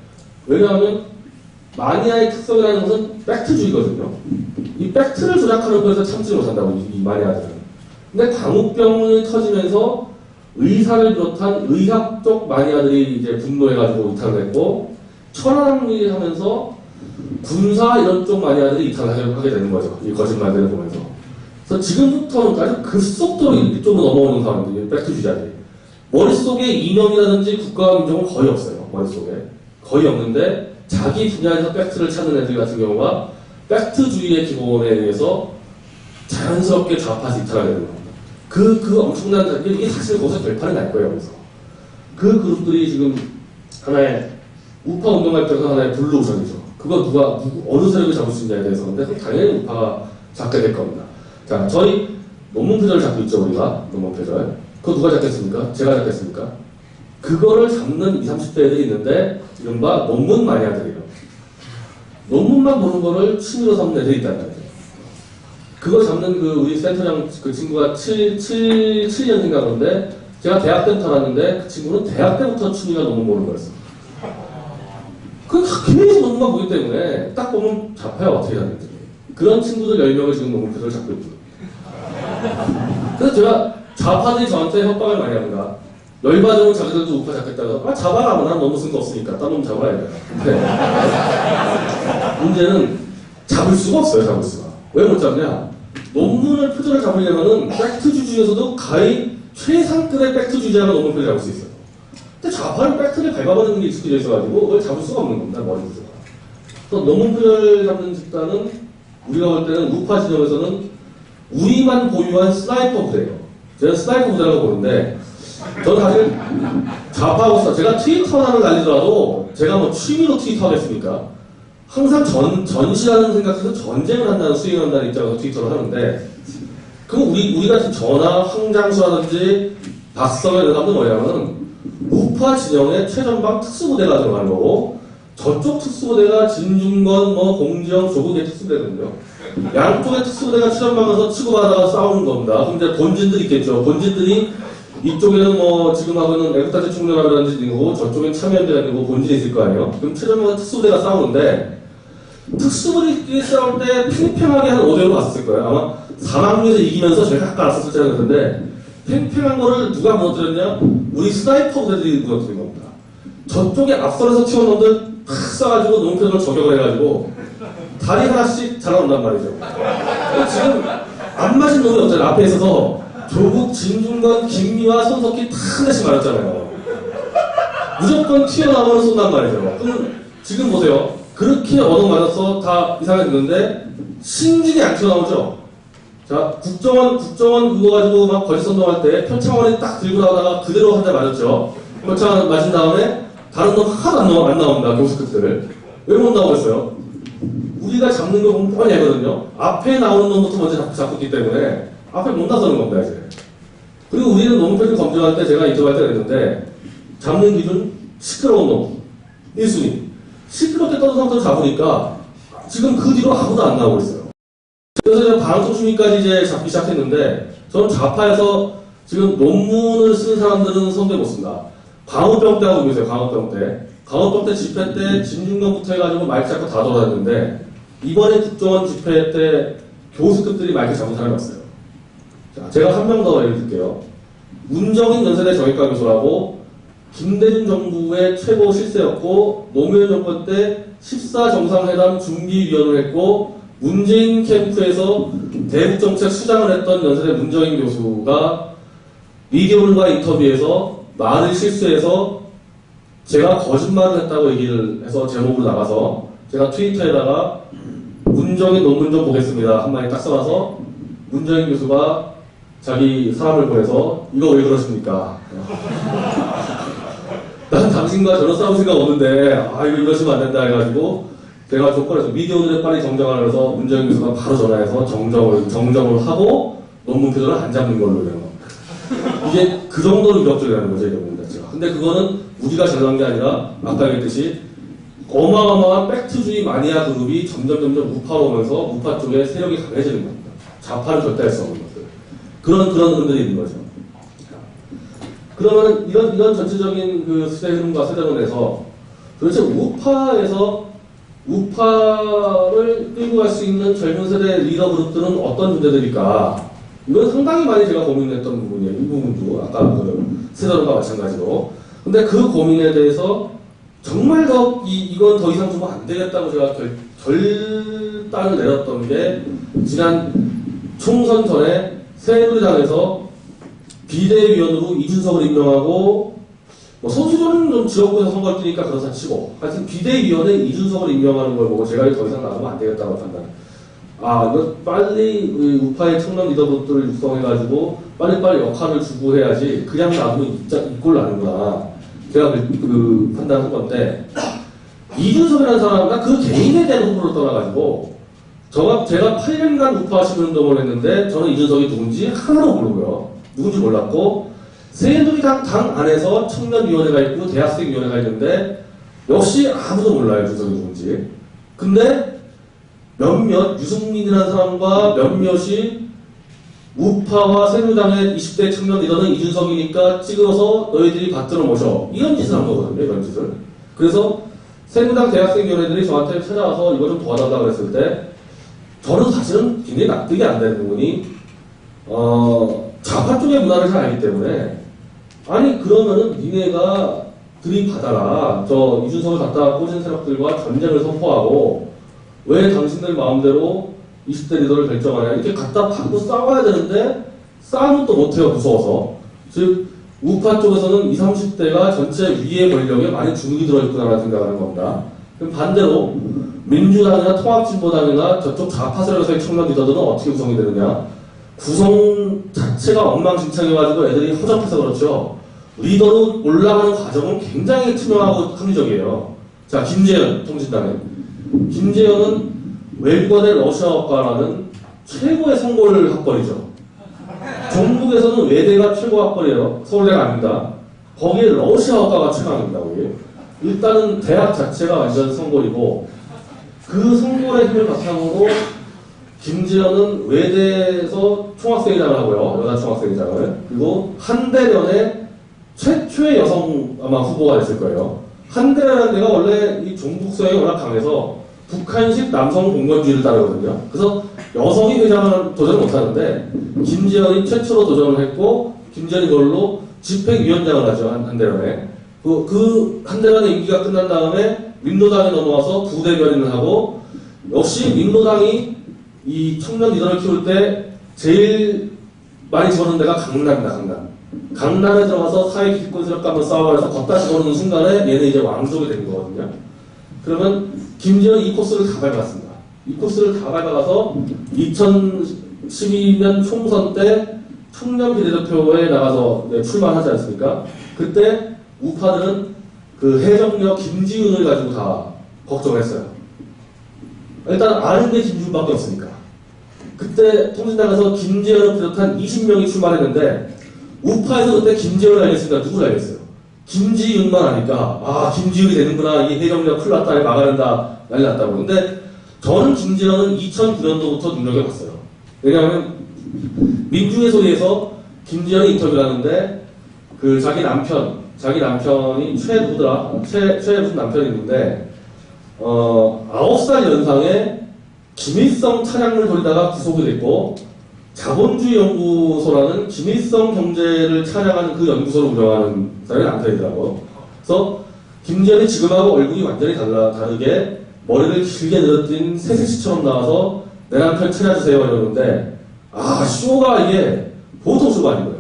왜냐하면 마니아의 특성이라는 것은 팩트주의거든요. 이 팩트를 조작하는 거에서 참지 못한다고, 이 마니아들은. 근데 광우병이 터지면서 의사를 비롯한 의학적 마니아들이 이제 분노해가지고 이탈을 했고, 천안을 하면서 군사 이런 쪽 마니아들이 이탈을 하게 되는 거죠. 이 거짓말들을 보면서. 그래서 지금부터는 아주 급속도로 이쪽으로 넘어오는 사람들이, 팩트주의자들이. 머릿속에 이념이라든지 국가와 민족은 거의 없어요. 머릿속에. 거의 없는데, 자기 분야에서 팩트를 찾는 애들 같은 경우가 팩트주의의 기본에 의해서 자연스럽게 좌파에서 이탈하게 되는 겁니다. 그 엄청난, 이게 사실 거기서 결판이 날 거예요. 그래서. 그 그룹들이 지금 하나의 우파 운동할 때가 하나의 블루오션이죠. 그거 어느 세력을 잡을 수 있냐에 대해서. 근데 당연히 우파가 잡게 될 겁니다. 자, 저희 논문 표절을 잡고 있죠, 우리가. 논문 표절. 그거 누가 잡겠습니까? 제가 잡겠습니까? 그거를 잡는 20, 30대들이 있는데, 이른바 논문 마니아들이에요. 논문만 보는 거를 취미로 삼는 애들이 있다는 거죠. 그거 잡는 우리 센터장 그 친구가 7년생인가 그런데, 제가 대학 때부터 알았는데, 그 친구는 대학 때부터 취미가 논문 보는 거였어. 계속 논문만 보기 때문에, 딱 보면 잡혀요, 어떻게 하는지. 그런 친구들 10명을 지금 논문 표절을 잡고 있고. 그래서 제가 좌파들이 저한테 협박을 많이 합니다. 열받으면 자기들도 우파 잡겠다고. 잡아라. 난 너무 쓴 거 없으니까. 딴 놈 잡아야 돼. 근데 문제는 잡을 수가 없어요. 잡을 수가. 왜 못 잡냐? 논문을 표절을 잡으려면은 팩트주의 중에서도 거의 최상급의 팩트주의자가 논문 표절 잡을 수 있어요. 근데 좌파는 팩트를 밟아버리는 게 익숙해져 있어가지고 그걸 잡을 수가 없는 겁니다. 머리 구조가. 또 논문 표절 잡는 집단은 우리가 볼 때는 우파 진영에서는 우리만 보유한 스나이퍼 부대예요. 제가 스나이퍼 부대라고 보는데 저는 사실 좌파하고 제가 트위터 하나를 날리더라도 제가 뭐 취미로 트위터 하겠습니까? 항상 전시라는 생각에서 전쟁을 한다는 수행한다는 입장에서 트위터를 하는데 그럼 우리 같은 저나 황장수라든지 박성현 이런 사람들 뭐냐면은 우파 진영의 최전방 특수부대가 들어가는 거고 저쪽 특수부대가 진중권, 뭐 공지영, 조국의 특수부대거든요. 양쪽의 특수부대가 최전방에서 치고받아가 싸우는 겁니다. 그럼 이제 본진들이 있겠죠. 본진들이 이쪽에는 뭐 지금 하고 있는 애국단체 총련이라든지 있고 저쪽엔 참여연대가 있고 본진이 있을 거 아니에요. 그럼 최전방에 특수부대가 싸우는데 특수부대끼리 싸울 때 팽팽하게 한 5대5로 갔을 거예요. 아마 사망에서 이기면서 저희가 아까 알았었을 텐데 팽팽한 거를 누가 무너뜨렸냐? 우리 스나이퍼 부대들이 무너뜨린 겁니다. 저쪽에 앞선에서 튀어온 놈들 탁 쏴가지고 농편을 저격을 해가지고 다리 하나씩 잘라온단 말이죠. 지금 안 맞은 놈이 없잖아요. 앞에 있어서 조국, 진중권, 김미화, 손석희 다 한 대씩 맞았잖아요. 무조건 튀어나오면 쏜단 말이죠. 그럼 지금 보세요. 그렇게 얻어 맞아서 다 이상하게 됐는데 신중히 안 튀어나오죠. 자, 국정원 그거 가지고 막 거짓 선동할 때 표창원이 딱 들고 나오다가 그대로 한 대 맞았죠. 표창원 맞은 다음에 다른 놈 하나도 안 나옵니다. 교수급들을. 왜 못 나오겠어요? 우리가 잡는 거 보면 뻔히 알거든요. 앞에 나오는 놈부터 먼저 잡았기 때문에 앞에 못 나서는 겁니다, 이제. 그리고 우리는 논문표를 검증할 때 제가 인터뷰할 때 그랬는데 잡는 기준 시끄러운 놈 1순위. 시끄럽게 떠든 상태로 잡으니까 지금 그 뒤로 아무도 안 나오고 있어요. 그래서 제가 방송심의까지 이제 잡기 시작했는데 저는 좌파에서 지금 논문을 쓴 사람들은 손대 못 씁니다. 광우병 때 하고 계세요. 광우병 때. 광우병 때 집회 때 진중권부터 해가지고 마이크 잡고 다 돌아다녔는데 이번에 국정원 집회 때 교수급들이 마이크 잡은 사람이 왔어요. 자, 제가 한 명 더 예를 들게요. 문정인 연세대 정외과 교수라고 김대중 정부의 최고 실세였고 노무현 정권 때 14정상회담 준비위원을 했고 문재인 캠프에서 대북정책 수장을 했던 연세대 문정인 교수가 미디어오늘과 인터뷰에서 말을 실수해서 제가 거짓말을 했다고 얘기를 해서 제목으로 나가서 제가 트위터에다가 문정인 논문 좀 보겠습니다 한마디 딱 써놔서 문정인 교수가 자기 사람을 보내서 이거 왜 그러십니까? 난 당신과 전혀 싸울 생각 없는데 이거 이러시면 안 된다 해가지고 제가 조건에서 미디어오늘에 빨리 정정하라 그래서 문정인 교수가 바로 전화해서 정정을 하고 논문 표절을 안 잡는 걸로 되는 겁니다. 이게 그 정도로 위협적이라는 거죠, 이 논문 자체가. 근데 그거는 우리가 잘난 게 아니라 아까 얘기했듯이 어마어마한 팩트주의 마니아 그룹이 점점 우파로 오면서 우파 쪽에 세력이 강해지는 겁니다. 좌파를 절대 할 수 없는 것들. 그런 흐름들이 있는 거죠. 그러면 이런 전체적인 그 시대 흐름과 세대론에서 도대체 우파를 끌고 갈 수 있는 젊은 세대 리더 그룹들은 어떤 존재들일까? 이건 상당히 많이 제가 고민했던 부분이에요. 이 부분도 아까 그 세대론과 마찬가지로. 근데 그 고민에 대해서 정말 이건 더 이상 두면 안 되겠다고 제가 결단을 내렸던 게 지난 총선 전에 새누리당에서 비대위원으로 이준석을 임명하고 뭐 선수조는 좀 지역구에서 선거를 뛰니까 그렇다 치고 하여튼 비대위원회 이준석을 임명하는 걸 보고 제가 더 이상 나가면 안 되겠다고 판단. 이거 빨리 우파의 청년 리더분들을 육성해가지고 빨리빨리 역할을 주고 해야지 그냥 놔두면 이꼴 나는구나. 제가 그 판단한 건데 이준석이라는 사람은 그 개인에 대한 후보를 떠나가지고 제가 8년간 우파 시민운동을 했는데 저는 이준석이 누군지 하나도 모르고요. 누군지 몰랐고 새누리당 당 안에서 청년위원회가 있고 대학생위원회가 있는데 역시 아무도 몰라요. 이준석이 누군지. 근데 몇몇 유승민이라는 사람과 몇몇이 우파와 새누리당의 20대 청년 리더는 이준석이니까 찍어서 너희들이 받들어 모셔. 이런 짓을 한 거거든요. 이런 짓을. 그래서 새누리당 대학생위원회들이 저한테 찾아와서 이거 좀 도와달라고 그랬을 때 저는 사실은 굉장히 납득이 안 되는 부분이 좌파 쪽의 문화를 잘 알기 때문에 아니 그러면은 니네가 들이받아라. 저 이준석을 갖다가 꽂은 세력들과 전쟁을 선포하고 왜 당신들 마음대로 20대 리더를 결정하냐. 이렇게 갖다 받고 싸워야 되는데 싸우면 또 못해요. 무서워서. 즉 우파 쪽에서는 20, 30대가 전체 위의 권력에 많이 주눅이 들어있구나라는 생각을 하는 겁니다. 그럼 반대로 민주당이나 통합진보당이나 저쪽 좌파 세력에서의 청년 리더들은 어떻게 구성이 되느냐? 구성 자체가 엉망진창해가지고 애들이 허접해서 그렇죠. 리더로 올라가는 과정은 굉장히 투명하고 합리적이에요. 자, 김재현 통진당에. 김재현은 외국어대 러시아어과라는 최고의 성골 학벌이죠. 전국에서는 외대가 최고 학벌이에요. 서울대가 아닙니다. 거기에 러시아어과가 최강입니다. 거기. 일단은 대학 자체가 완전 성골이고 그 성골의 힘을 바탕으로 김재현은 외대에서 총학생회장을 하고요. 여자 총학생회장을. 그리고 한대련의 최초의 여성 아마 후보가 됐을 거예요. 한대련이라는 데가 원래 이 종북 성향이 워낙 강해서 북한식 남성 공권주의를 따르거든요. 그래서 여성이 회장을 도전을 못하는데 김재현이 최초로 도전을 했고 김재현이 그걸로 집행위원장을 하죠. 한대련에. 그 한대련의 임기가 끝난 다음에 민노당에 넘어와서 부대변인을 하고 역시 민노당이 이 청년 리더를 키울 때 제일 많이 집어넣는 데가 강남입니다. 강남에 들어가서 사회 기득권 세력과 한번 싸워서 걷다 집어넣는 순간에 얘는 이제 왕족이 된 거거든요. 그러면 김재현이 이 코스를 다 밟았습니다. 이 코스를 다 밟아가서 2012년 총선 때 청년 비례대표에 나가서 출마하지 않습니까? 그때 우파들은 그 해적력 김지훈을 가지고 다 걱정했어요. 일단 아는 게 김지훈밖에 없으니까. 그때 통진당에서 김재현을 비롯한 20명이 출마했는데 우파에서 그때 김재현을 알겠으니까 누구를 알겠어요? 김지윤만 하니까 아 김지윤이 되는구나 이 해적력 큰일 났다 막아야 된다 난리 났다고. 근데 저는 김재현은 2009년도부터 눈여겨봤어요. 왜냐하면 민중의 소리에서 김재현이 인터뷰를 하는데 그 자기 남편이 최 무슨 남편이 있는데 9살 연상에 김일성 차량을 돌리다가 구속이 됐고 자본주의 연구소라는 김일성 경제를 찬양하는 그 연구소를 운영하는 사람이 남편이더라고. 그래서 김재현이 지금하고 얼굴이 완전히 다르게 머리를 길게 늘어뜨린 새색시처럼 나와서 내 남편 찾아주세요 이러는데 아 쇼가 이게 보통 쇼가 아닌 거예요.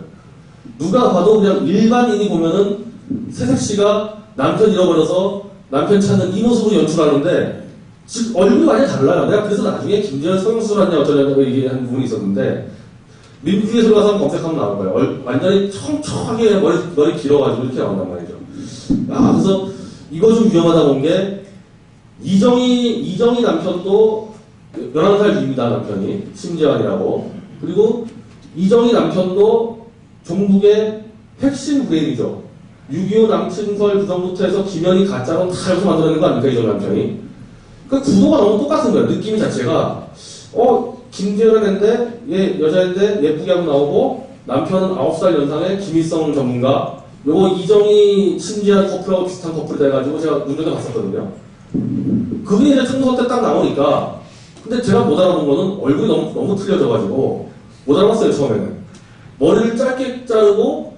누가 봐도 그냥 일반인이 보면은 새색시가 남편 잃어버려서 남편 찾는 이 모습으로 연출하는데 지금 얼굴이 완전히 달라요. 내가 그래서 나중에 김재현 성형수술하냐 어쩌냐고 얘기한 부분이 있었는데 민주주의에 가서 검색하면 나올 거예요. 완전히 청청하게 머리 길어가지고 이렇게 나온단 말이죠. 아 그래서 이거 좀 위험하다 본 게 이정희 남편도 11살 뒤입니다. 남편이 심재환이라고. 그리고 이정희 남편도 종북의 핵심 브레인이죠. 6.25 남친설 부정부터 해서 김현이 가짜로 다 여기서 만들어낸 거 아닙니까? 이정희 남편이. 그 구도가 너무 똑같은 거예요. 느낌이 자체가 김재현을 했는데 얘 여자인데 예쁘게 하고 나오고 남편은 9살 연상의 김일성 전문가. 요거 이정희 심재환 커플하고 비슷한 커플이 돼가지고 제가 눈여겨봤었거든요. 그게 이제 총선 때 딱 나오니까 근데 제가 못 알아본 거는 얼굴이 너무 틀려져가지고 못 알아봤어요. 처음에는 머리를 짧게 자르고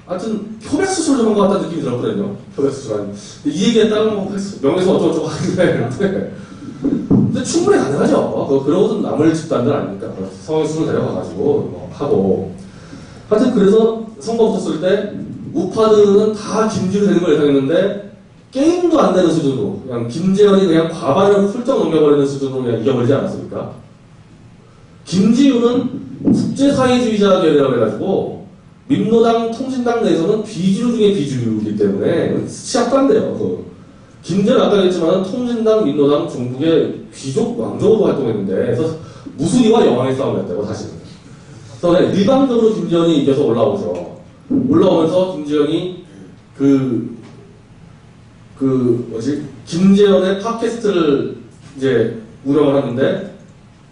하여튼 표백수술 좀 한 것 같다는 느낌이 들었거든요. 표백수술. 이 얘기했다가 뭐 명예훼손 어쩌고저쩌고 하는데 근데 충분히 가능하죠. 그러고도 남을 집단들 아닙니까? 성형수술 데려가가지고 뭐 하고 하여튼 그래서 선거 붙었을 때 우파들은 다 김지훈이 되는 걸 예상했는데 게임도 안 되는 수준으로 그냥 김재현이 그냥 과반을 훌쩍 넘겨버리는 수준으로 그냥 이겨버리지 않았습니까? 김지훈은 국제사회주의자 계열이라고 해가지고 민노당 통진당 내에서는 비주류 중에 비주류이기 때문에 시합도 안 돼요. 김재현 아까 얘기했지만 통진당, 민노당, 종북의 귀족 왕족으로 활동했는데 그래서 무수리와 여왕의 싸움이었다고 사실은. 그래서 일방적으로 김재현이 이겨서 올라오죠. 올라오면서 김재현이 김재현의 팟캐스트를 이제 운영을 하는데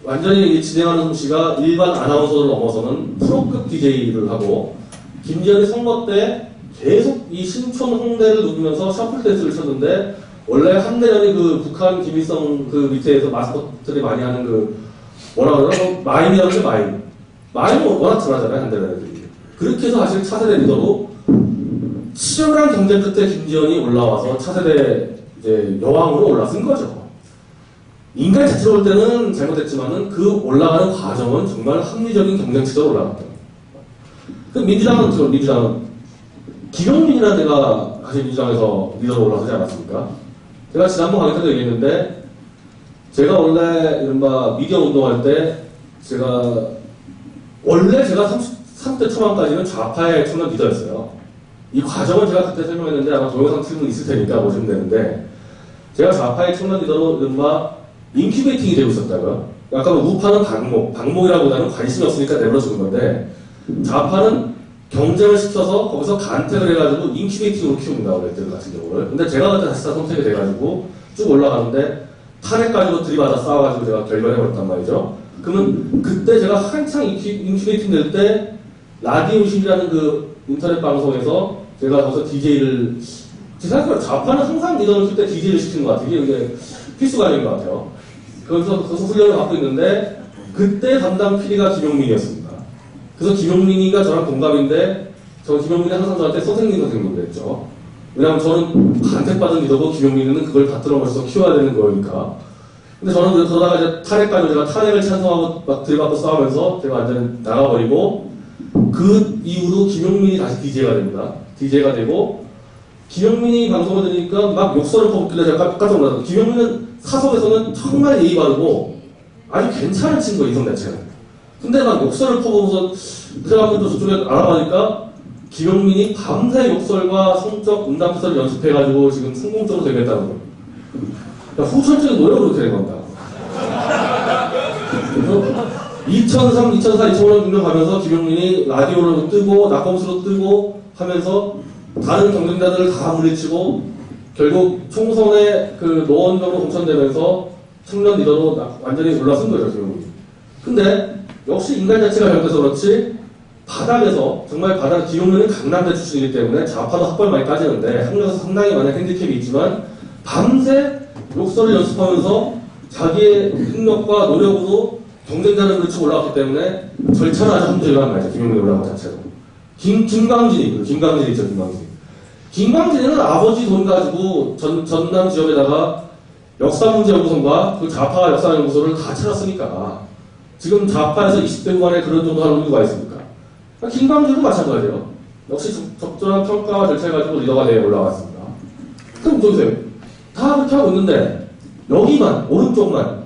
완전히 진행하는 솜씨가 일반 아나운서를 넘어서는 프로급 DJ를 하고 김재현이 선거 때 계속 이 신촌 홍대를 누비면서 셔플 댄스를 쳤는데 원래 한대련이 그 북한 김일성 그 밑에서 마스코트들이 많이 하는 그 뭐라 그러나 마임이라는 게 마임은 워낙 잘하잖아요 한대련이. 그렇게 해서 사실 차세대 리더로 치열한 경쟁 끝에 김재현이 올라와서 차세대 이제 여왕으로 올라선 거죠. 인간 자체로 볼 때는 잘못했지만은 그 올라가는 과정은 정말 합리적인 경쟁 체제로 올라갔다. 그 민주당은 김용민이라는 데가 사실 민주당에서 리더로 올라서지 않았습니까? 제가 지난번 강의 때도 얘기했는데 제가 원래 이른바 미디어 운동할 때 원래 제가 30대 초반까지는 좌파의 청년 리더였어요. 이 과정을 제가 그때 설명했는데 아마 동영상 틀면 있을 테니까 보시면 되는데, 제가 좌파의 청년 리더로 이른바 인큐베이팅이 되고 있었다고요. 아까 우파는 방목이라고보다는 관심이 없으니까 내버려주는 건데, 좌파는 경쟁을 시켜서 거기서 간택을 해가지고 인큐베이팅으로 키웁니다, 애들 같은 경우를. 근데 제가 그때 다시 다 선택이 돼가지고 쭉 올라가는데 탄핵 가지고 들이받아 싸워가지고 제가 결별해버렸단 말이죠. 그러면 그때 제가 한창 인큐베이팅 될 때 라디오신이라는 그 인터넷 방송에서 제가 거기서 DJ를, 제 생각에 좌파는 항상 리더를 쓸 때 DJ를 시키는 것 같아요. 이게 필수가 아닌 것 같아요. 거기서 훈련을 받고 있는데 그때 담당 PD가 김용민이었습니다. 그래서 김용민이가 저랑 동갑인데 김용민이 항상 저한테 선생님 그랬죠. 왜냐하면 저는 간택받은 리더고 김용민이는 그걸 받들어 맞춰서 키워야 되는 거니까. 근데 저는 그러다가 이제 탄핵까지 제가 탄핵을 찬성하고 막 들이받고 싸우면서 제가 완전히 나가버리고, 그 이후로 김용민이 다시 DJ가 됩니다. DJ가 되고, 김용민이 방송을 들으니까 막 욕설을 퍼붓길래 제가 깜짝 놀랐어요. 김용민은 사석에서는 정말 예의 바르고 아주 괜찮은 친구예요, 이성 자체는. 근데 막 욕설을 퍼보면서 제가 한번 또 저쪽에 알아보니까 김용민이 밤새 욕설과 성적 음담설을 연습해가지고 지금 성공적으로 되겠다는 거예요. 그러니까 후천적인 노력으로 그렇게 된 겁니다. 그래서 2003, 2004, 2005년 가면서 김용민이 라디오로 뜨고 낙검수로 뜨고 하면서 다른 경쟁자들을 다 물리치고 결국 총선에 그 노원병으로 공천되면서 청년 리더로 완전히 올라선 거죠, 김용민이. 근데 역시 인간 자체가 잘못돼서 그렇지 바닥에서 정말 김용민은 강남대 출신이기 때문에 좌파도 학벌 많이 따지는데 학력에서 상당히 많은 핸디캡이 있지만 밤새 욕설을 연습하면서 자기의 능력과 노력으로 경쟁자를 그렇게 올라왔기 때문에 절차는 아주 함정이란 말이죠. 김용민이 올라간 것 자체로. 김광진이 있죠. 김광진은 아버지 돈 가지고 전남 지역에다가 역사문제연구소과 그 좌파 역사연구소를 다 차렸으니까 지금 좌파에서 20대 후반에 그런 정도 하는 누가 있습니까? 김광진도 마찬가지예요. 역시 적절한 평가와 절차를 가지고 리더가 되어 올라왔습니다. 그럼 보세요. 다 그렇게 하고 있는데 여기만, 오른쪽만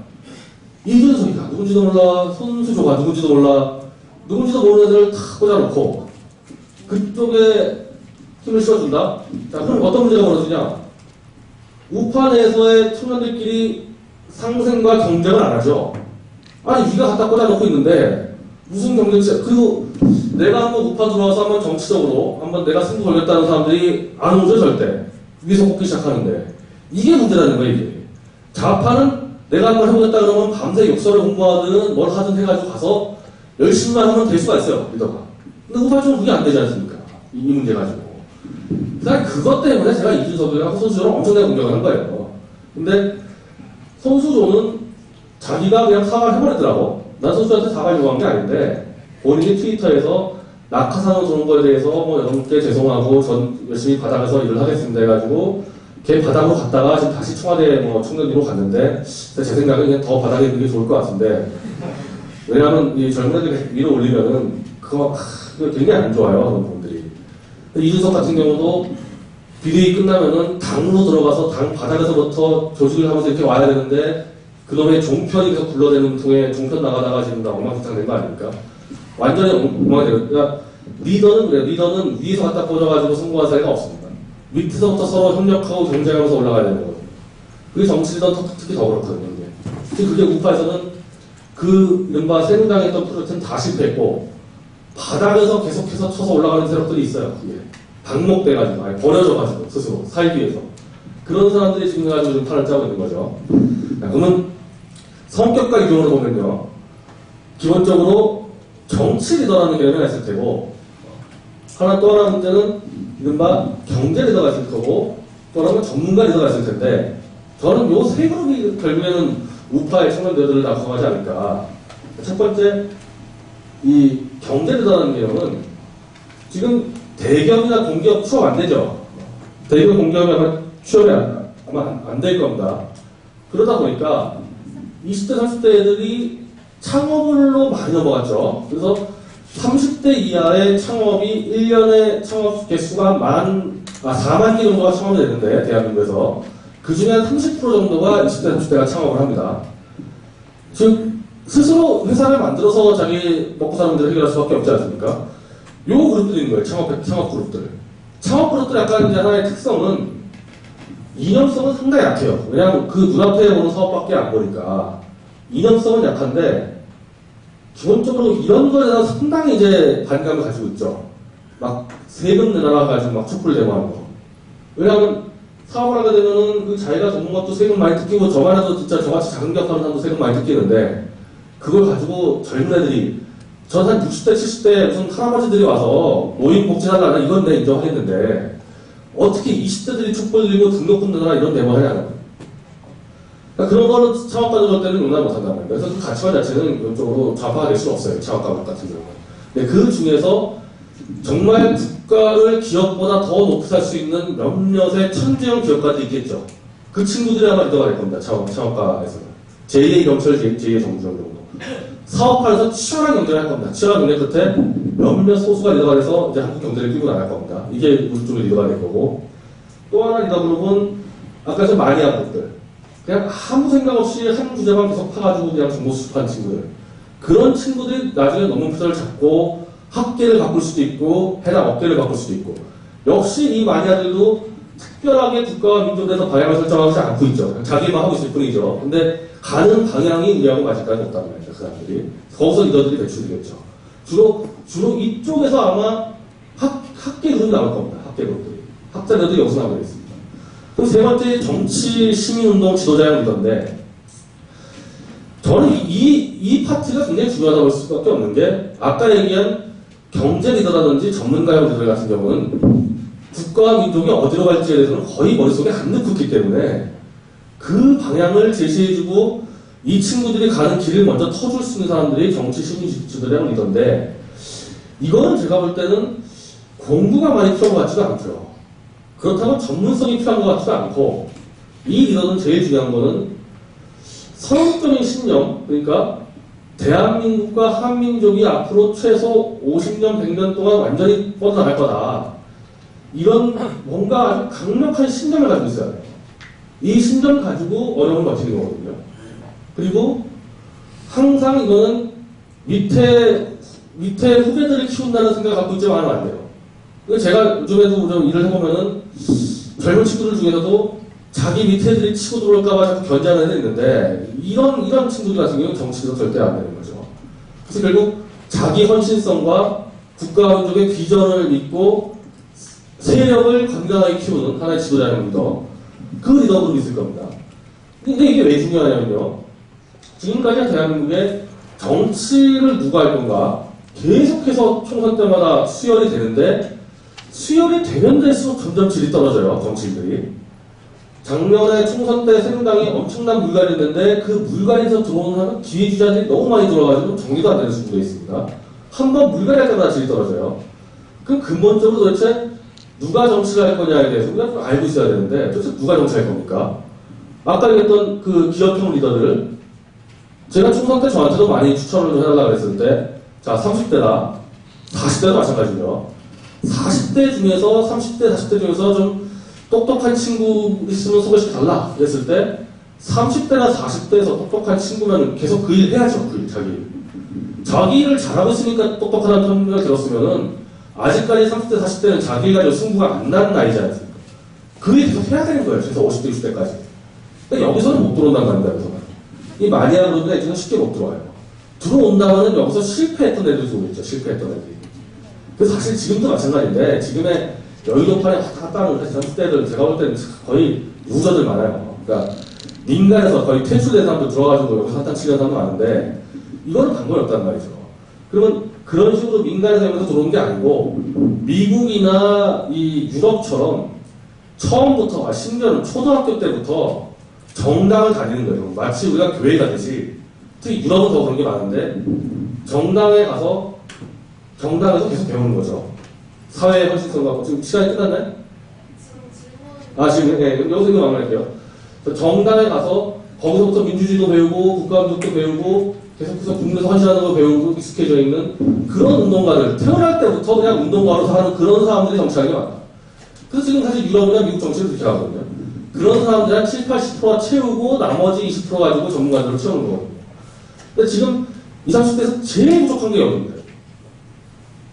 이준석이가 누군지도 몰라, 손수조가 누군지도 몰라, 누군지도 모르는 애들을 다 꽂아놓고 그쪽에 힘을 실어준다? 자, 그럼 어떤 문제가 벌어지냐? 우파 내에서의 청년들끼리 상생과 경쟁을 안 하죠. 아니, 네가 갖다 꽂아놓고 있는데 무슨 경쟁체? 그리고 내가 한번 우파 들어와서 한번 정치적으로 한번 내가 승부 걸렸다는 사람들이 안 오죠, 절대. 위에서 꽂기 시작하는데 이게 문제라는 거예요, 이게. 좌파는 내가 한번 해보겠다 그러면 밤새 욕설을 공부하든 뭘 하든 해가지고 가서 열심히만 하면 될 수가 있어요, 리더가. 근데 우파 쪽은 그게 안 되지 않습니까? 이 문제 가지고. 그것 때문에 제가 이준석이랑 손수조를 엄청나게 공격을 한 거예요. 근데 손수조는 자기가 그냥 사과를 해버리더라고. 난 손수조한테 사과를 요구한 게 아닌데 본인이 트위터에서 낙하산으로 들어온 거에 대해서 뭐 여러분께 죄송하고 전 열심히 바닥에서 일을 하겠습니다 해가지고 걔 바닥으로 갔다가 지금 다시 청와대 뭐 청년으로 갔는데 제 생각은 그냥 더 바닥에 있는 게 좋을 것 같은데, 왜냐하면 이 젊은 애들 위로 올리면은 그거 굉장히 안 좋아요, 그런 부분들이. 이준석 같은 경우도 비대위 끝나면은 당으로 들어가서 당 바닥에서부터 조직을 하면서 이렇게 와야 되는데 그놈의 종편이 계속 굴러대는 통에 종편 나가다가 지금 다 엉망진창 된 거 아닙니까? 완전히 엉망이 되거든요. 그러니까 리더는 그래요. 리더는 위에서 갖다 꽂아가지고 성공한 사례가 없습니다. 밑에서부터 서로 협력하고 경쟁하면서 올라가야 되는 거예요. 그게 정치 리더는 특히 더 그렇거든요. 그게 우파에서는 그 이른바 새누리당에 했던 프로젝트는 다 실패했고 바닥에서 계속해서 쳐서 올라가는 세력들이 있어요. 그게 방목돼가지고 아니 버려져가지고 스스로 살기 위해서 그런 사람들이 지금 가지고 좀 판을 짜고 있는 거죠. 자, 그러면 성격과 이동으로 보면요, 기본적으로 정치 리더라는 개념이 있을 테고, 하나 또 하나 문제는 이른바 경제 리더가 있을 거고, 또 하나는 전문가 리더가 있을 텐데, 저는 요 세 그룹이 결국에는 우파의 청년들을 다 구성하지 않을까. 첫 번째, 이 경제 리더라는 개념은 지금 대기업이나 공기업 취업 안 되죠. 대기업 공기업이 아마 취업이 아마 안 될 겁니다. 그러다 보니까 20대, 30대 애들이 창업으로 많이 넘어갔죠. 그래서 30대 이하의 창업이 1년에 창업 개수가 4만 개 정도가 창업이 되는데, 대한민국에서 그 중에 한 30% 정도가 20대, 30대가 창업을 합니다. 즉 스스로 회사를 만들어서 자기 먹고 사는 문제를 해결할 수밖에 없지 않습니까? 요 그룹들이 있는 거예요. 창업 그룹들. 창업 그룹들 약간 이제 하나의 특성은 이념성은 상당히 약해요. 왜냐하면 그 눈앞에 보는 사업밖에 안 보니까 이념성은 약한데 기본적으로 이런 거에 대해서 상당히 이제 반감을 가지고 있죠. 막 세금 내놔라 가지고 막 촛불 데모하는 거. 왜냐하면 사업을 하게 되면은 그 자기가 적는 것도 세금 많이 뜯기고 저만 해도 진짜 저같이 작은 기업하는 사람도 세금 많이 뜯기는데 그걸 가지고 젊은 애들이 전 한 60대 70대 무슨 할아버지들이 와서 노인 복지하려나 이건 내 인정하겠는데 어떻게 20대들이 촛불 들고 등록금 내놔라 이런 데모 하냐는 그러니까 그런 거는 창업가 들 때는 용납 못한다는 거예요. 그래서 그 가치관 자체는 이쪽으로 좌파가 될 수는 없어요. 창업가 같은 경우는. 근데 그 중에서 정말 국가를 기업보다 더 높이 살 수 있는 몇몇의 천재형 기업가들이 있겠죠. 그 친구들이 아마 리더가 될 겁니다. 창업가에서는. 제2의 경찰, 제2의 정부정 정도. 사업하면서 치열한 경쟁을 할 겁니다. 치열한 경쟁 끝에 몇몇 소수가 리더가 돼서 이제 한국 경제를 끌고 나갈 겁니다. 이게 우리 쪽의 리더가 될 거고. 또 하나 리더 그룹은 아까 좀 많이 한 것들. 그냥 아무 생각 없이 한 주제만 계속 파가지고 그냥 정보 수집하는 친구들. 그런 친구들이 나중에 논문 표절을 잡고 학계를 바꿀 수도 있고 해당 업계를 바꿀 수도 있고 역시 이 마니아들도 특별하게 국가와 민족에서 방향을 설정하지 않고 있죠. 자기만 하고 있을 뿐이죠. 근데 가는 방향이 우리하고 맞을까지 없다는 말이죠. 그 사람들이. 거기서 리더들이 배출되겠죠. 주로 이쪽에서 아마 학계 그룹이 나올 겁니다. 학계 그룹들이. 학자들도 여기서 나오게 있습니다. 그럼 세 번째 정치 시민운동 지도자형 리더인데 저는 이 파트가 굉장히 중요하다고 볼 수밖에 없는 게 아까 얘기한 경제 리더라든지 전문가형 리더 같은 경우는 국가와 민족이 어디로 갈지에 대해서는 거의 머릿속에 안 넣고 있기 때문에 그 방향을 제시해주고 이 친구들이 가는 길을 먼저 터줄 수 있는 사람들이 정치 시민 지도자형 리더인데 이거는 제가 볼 때는 공부가 많이 필요한 것 같지도 않고요. 그렇다고 전문성이 필요한 것 같지도 않고 이 리더는 제일 중요한 거는 선언적인 신념, 그러니까 대한민국과 한민족이 앞으로 최소 50년, 100년 동안 완전히 뻗어나갈 거다. 이런 뭔가 아주 강력한 신념을 가지고 있어야 돼요. 이 신념을 가지고 어려움을 버티는 거거든요. 그리고 항상 이거는 밑에 후배들을 키운다는 생각을 갖고 있지 않으면 안 돼요. 제가 요즘에도 좀 일을 해보면은 젊은 친구들 중에서도 자기 밑에 애들이 치고 들어올까봐 자꾸 견제하는 애들이 있는데 이런 친구들 같은 경우는 정치에서 절대 안 되는 거죠. 그래서 결국 자기 헌신성과 국가와 민족의 비전을 믿고 세력을 건강하게 키우는 하나의 지도자형 리더 그 리더분이 있을 겁니다. 근데 이게 왜 중요하냐면요. 지금까지 대한민국의 정치를 누가 할 건가 계속해서 총선 때마다 수혈이 되는데 수혈이 되면 될수록 점점 질이 떨어져요. 정치인들이. 작년에 총선 때 새누리당이 엄청난 물갈이 있는데 그 물갈이에서 들어오는 기회주자들이 너무 많이 들어와가지고 정리도 안 되는 수준도 있습니다. 한 번 물갈이 할 때마다 질이 떨어져요. 그럼 근본적으로 도대체 누가 정치를 할 거냐에 대해서 우리가 좀 알고 있어야 되는데 도대체 누가 정치할 겁니까? 아까 얘기했던 그 기업형 리더들 제가 총선 때 저한테도 많이 추천을 좀 해달라고 했을 때 자 30대다 40대도 마찬가지고요. 40대 중에서 30대 40대 중에서 좀 똑똑한 친구 있으면 소개시켜달라 그랬을 때 30대나 40대에서 똑똑한 친구면 계속 그 일 해야죠. 그 일, 자기 일을 잘하고 있으니까 똑똑하다는 평가를 들었으면은 아직까지 30대 40대는 자기 일 가지고 승부가 안 나는 나이지 않습니까? 그 일 계속 해야 되는 거예요. 그래서 50대 60대까지 그러니까 여기서는 못 들어온다는 말입니다. 여기서는 이 마니아 그룹이나 이쪽은 쉽게 못 들어와요. 들어온다면은 여기서 실패했던 애들이 들어오겠죠. 실패했던 애들이. 그래서 사실 지금도 마찬가지인데 지금의 여의도판에 왔다 갔다 하는 30대들 제가 볼 때는 거의 유저들 많아요. 그러니까 민간에서 거의 퇴출된 사람도 들어가지고 여기서 한탕 치는 사람도 많은데 이거는 방법이 없단 말이죠. 그러면 그런 식으로 민간에서 여기서 들어오는 게 아니고 미국이나 이 유럽처럼 처음부터 심지어는 초등학교 때부터 정당을 다니는 거예요. 마치 우리가 교회 가듯이 특히 유럽은 더 그런 게 많은데 정당에 가서 정당에서 계속 배우는 거죠. 사회의 헌신성과 지금 시간이 끝났나요? 지금 네, 여기서 이거 마무리할게요. 정당에 가서 거기서부터 민주주의도 배우고 국가민족도 배우고 계속해서 국내에서 헌신하는 거 배우고 익숙해져 있는 그런 운동가들 태어날 때부터 그냥 운동가로 사는 그런 사람들이 정치하는 게 많아. 그래서 지금 사실 유럽이나 미국 정치를 그렇게 하거든요. 그런 사람들이 한 7, 80%가 채우고 나머지 20% 가지고 전문가들을 채우는 거거든요. 근데 지금 20, 30대에서 제일 부족한 게 여기입니다.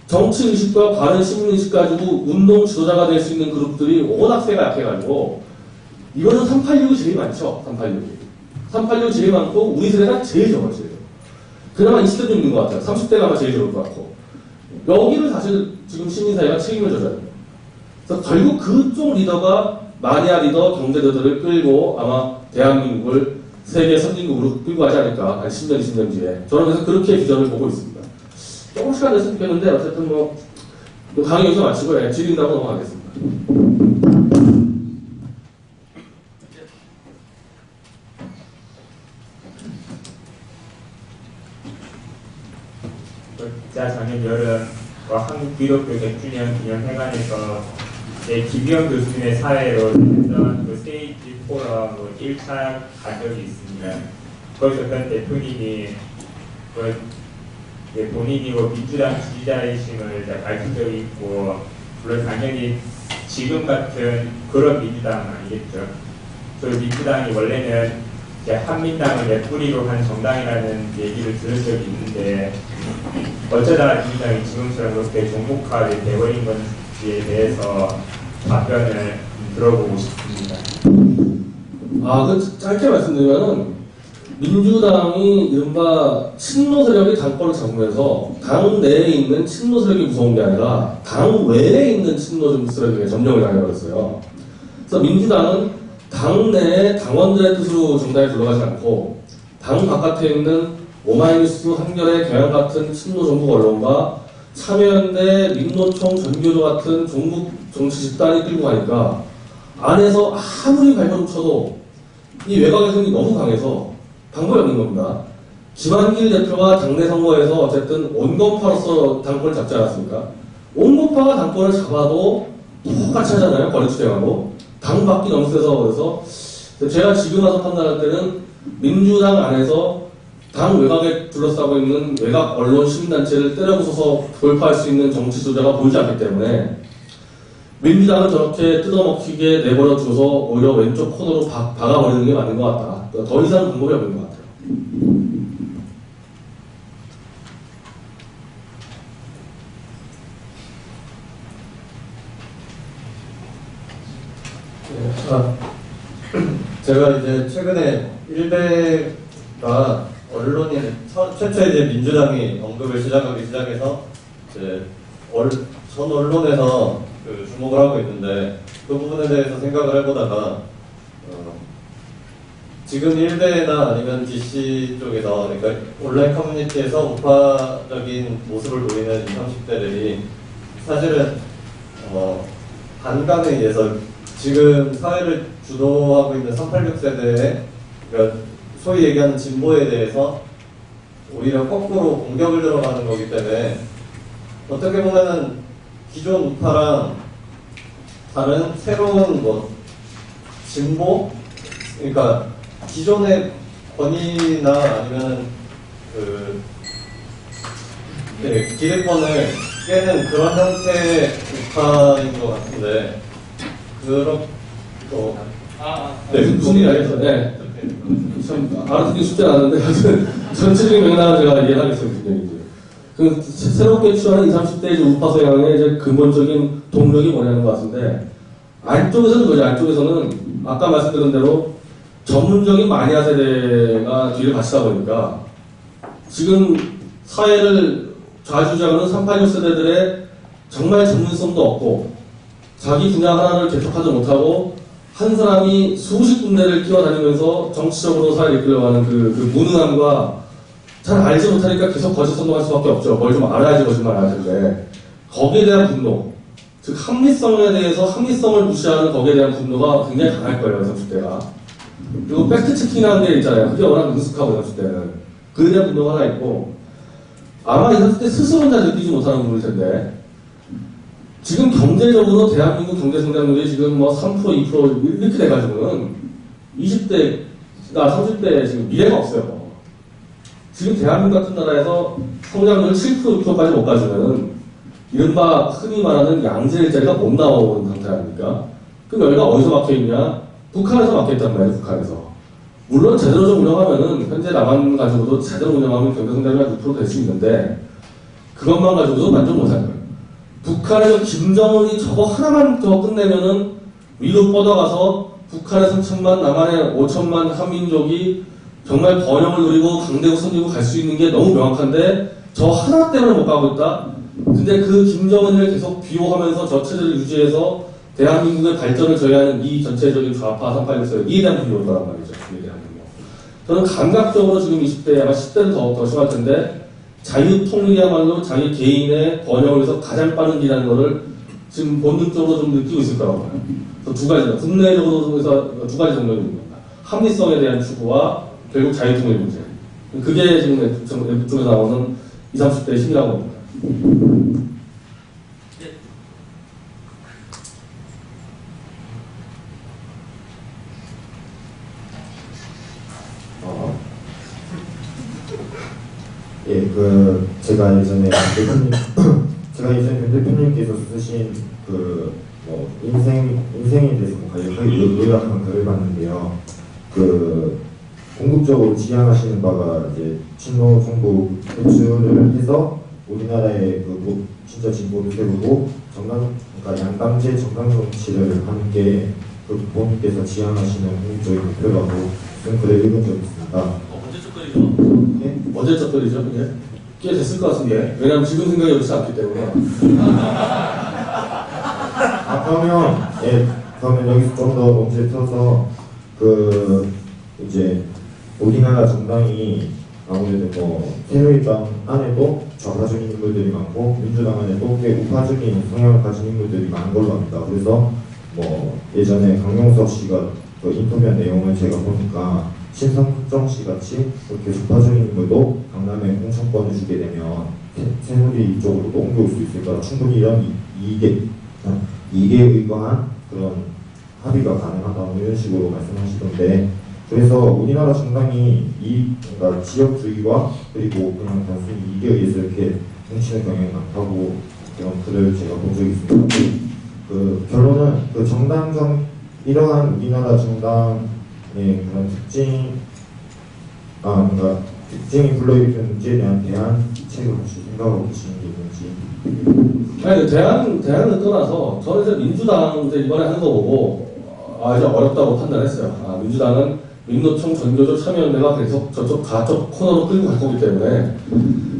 정치 의식과 바른 시민 의식 가지고 운동 지도자가 될 수 있는 그룹들이 워낙 세가 약해가지고 이거는 386이 제일 많죠. 386이. 386이 제일 많고 우리 세대가 제일 적어요. 제일. 그나마 20대도 있는 것 같아요. 30대가 아마 제일 적을 것 같고 여기를 사실 지금 시민사회가 책임을 져야 돼요. 그래서 결국 그쪽 리더가 마니아 리더 경제리더들을 끌고 아마 대한민국을 세계 선진국으로 끌고 가지 않을까 한 10년, 20년 뒤에 저는 그래서 그렇게 비전을 보고 있습니다. 조금 시간 냈으면 좋겠는데 어쨌든 뭐 강의 여기서 마치고 질의응답으로 넘어가겠습니다. 제가 작년 여름 한국 기독교 100주년 기념회관에서 김기현 교수님의 사회로 했던 그 스테이지 포럼 1차 간 적이 있습니다. 거기서 현 대표님이 본인이 민주당 지지자이심을 밝힌 적이 있고, 물론 당연히 지금 같은 그런 민주당은 아니겠죠. 저희 민주당이 원래는 한민당을 뿌리로 한 정당이라는 얘기를 들은 적이 있는데, 어쩌다 민주당이 지금처럼 그렇게 종목화돼 돼버린 건지에 대해서 답변을 들어보고 싶습니다. 그 짧게 말씀드리면은 민주당이 이른바 친노 세력이 당권을 잡으면서 당 내에 있는 친노 세력이 무서운 게 아니라 당 외에 있는 친노 세력에게 점령을 당해버렸어요. 그래서 민주당은 당 내에 당원들의 뜻으로 정당에 들어가지 않고 당 바깥에 있는 오마이뉴스, 한겨레, 경향 같은 친노 정부 언론과 참여연대, 민노총, 전교조 같은 종북 정치 집단이 끌고 가니까 안에서 아무리 발버둥 쳐도 이 외곽의 힘이 너무 강해서 방법이 없는 겁니다. 김한길 대표가 당내 선거에서 어쨌든 온건파로서 당권을 잡지 않았습니까? 온건파가 당권을 잡아도 똑같이 하잖아요. 거래투쟁하고. 당 밖이 너무 세서 그래서 제가 지금 와서 판단할 때는 민주당 안에서 당 외곽에 둘러싸고 있는 외곽 언론 시민단체를 때려부숴서 돌파할 수 있는 정치 지도자가 보이지 않기 때문에 민주당을 저렇게 뜯어먹히게 내버려두어서 오히려 왼쪽 코너로 박아버리는 게 맞는 것 같다. 더 이상 방법이 없는 것 같아요. 제가 이제 최근에 일베가 언론이 최초에 이제 민주당이 언급을 시작하기 시작해서 이제 전 언론에서 주목을 하고 있는데 그 부분에 대해서 생각을 해보다가 지금 일베나 아니면 DC 쪽에서 그러니까 온라인 커뮤니티에서 우파적인 모습을 보이는 20, 30대들이 사실은 반감에 의해서 지금 사회를 주도하고 있는 386 세대의 그러니까 소위 얘기하는 진보에 대해서 오히려 거꾸로 공격을 들어가는 거기 때문에 어떻게 보면은 기존 우파랑 다른 새로운 진보? 그러니까 기존의 권위나 아니면 기득권을 깨는 그런 형태의 우파인 것 같은데 무슨 알겠어요. 네. 참 알아듣기 쉽지 않았는데 전체적인 맥락을 제가 이해하겠습니다. 그 새롭게 취하는 20, 30대의 우파 성향의 이제 근본적인 동력이 뭐냐는 것 같은데 안쪽에서는 그거죠. 안쪽에서는 아까 말씀드린 대로 전문적인 마니아 세대가 뒤를 바치다 보니까 지금 사회를 좌지우지하는 386 세대들의 정말 전문성도 없고 자기 분야 하나를 개척하지 못하고 한 사람이 수십 군데를 뛰어다니면서 정치적으로 사회를 이끌어가는 그 무능함과 잘 알지 못하니까 계속 거짓 선동할 수밖에 없죠. 뭘 좀 알아야지 거짓말 안 할 텐데 거기에 대한 분노, 즉 합리성에 대해서 합리성을 무시하는 거기에 대한 분노가 굉장히 강할 거예요. 30대가. 그리고 팩트 체킹이라는 게 있잖아요. 그게 워낙 능숙하고 30대는 그에 대한 분노가 하나 있고 아마 20대 스스로는 잘 느끼지 못하는 부분일 텐데 지금 경제적으로 대한민국 경제 성장률이 지금 3%, 2% 이렇게 돼가지고는 20대가 30대에 지금 미래가 없어요. 지금 대한민국 같은 나라에서 성장률 7%, 6%까지 못 가주면은 이른바 흔히 말하는 양질 일자리가 못 나오는 상태 아닙니까? 그럼 여기가 어디서 막혀있냐? 북한에서 막혀있단 말이에요, 북한에서. 물론 제대로 좀 운영하면은 현재 남한 가지고도 제대로 운영하면 경제 성장이 한 6% 될 수 있는데 그것만 가지고도 만족 못할 거예요. 북한에서 김정은이 저거 하나만 더 끝내면은 위로 뻗어가서 북한의 3천만, 남한의 5천만 한민족이 정말 번영을 누리고 강대국 선지고 갈 수 있는 게 너무 명확한데 저 하나 때문에 못 가고 있다. 근데 그 김정은을 계속 비호하면서 저 체제를 유지해서 대한민국의 발전을 저해하는 이 전체적인 좌파 386세 이에 대한 분이 올 거란 말이죠. 이에 대한 분이. 저는 감각적으로 지금 20대, 아마 10대는 더 심할 텐데 자유통일이야말로 자기 개인의 번영을 위해서 가장 빠른 길이라는 것을 지금 본능적으로 좀 느끼고 있을 거라고 봐요. 그래서 두 가지다. 국내적으로 해서 두 가지 정도는 있습니다. 합리성에 대한 추구와 결국 자유통일 문제. 그게 지금 F 쪽에 나오는 20, 30대의 힘이라고 봅니다. 예, 제가 예전에 대표님께서 쓰신 인생에 대해서 요약한 글을 봤는데요. 궁극적으로 지향하시는 바가 이제 친노 정부 배출을 해서 우리나라의 진짜 진보를 세우고 그러니까 양당제 정당 정치를 하는 게 본인께서 지향하시는 궁극적인 목표라고 쓴 글을 읽은 적이 있습니다. 언제적 글이죠? 예? 언제적 글이죠? 그게? 꽤 됐을 것 같은데. 왜냐하면 지금 생각이 그렇지 않기 때문에. 그러면 여기서 좀 더 논지를 펴서 이제 우리나라 정당이 아무래도 새누리당 안에도 좌파적인 인물들이 많고 민주당 안에도 꽤 우파적인 성향을 가진 인물들이 많은 걸로 압니다. 그래서 예전에 강용석 씨가 인터뷰한 내용을 제가 보니까 신성정 씨 같이 그렇게 좌파적인 인물도 강남에 공천권을 주게 되면 새누리 쪽으로도 옮겨올 수 있으니까 충분히 이런 이게 의거한 그런 합의가 가능하다 이런 식으로 말씀하시던데, 그래서 우리나라 정당이 그러니까 지역주의와 그리고 그냥 단순히 이익에 의해서 이렇게 뭉치는 경향이 많다고 그런 글을 제가 본 적이 있습니다. 결론은 이러한 우리나라 정당의 그런 특징이 불러일으키는 문제에 대한 대안책을 혹시 생각하고 계시는 게 있는지. 아니, 대안을 떠나서 저는 이제 민주당 이번에 하는 거 보고 이제 어렵다고 판단했어요. 민주당은 민노총 전교조 참여연대가 계속 저쪽 가쪽 코너로 끌고 갈 거기 때문에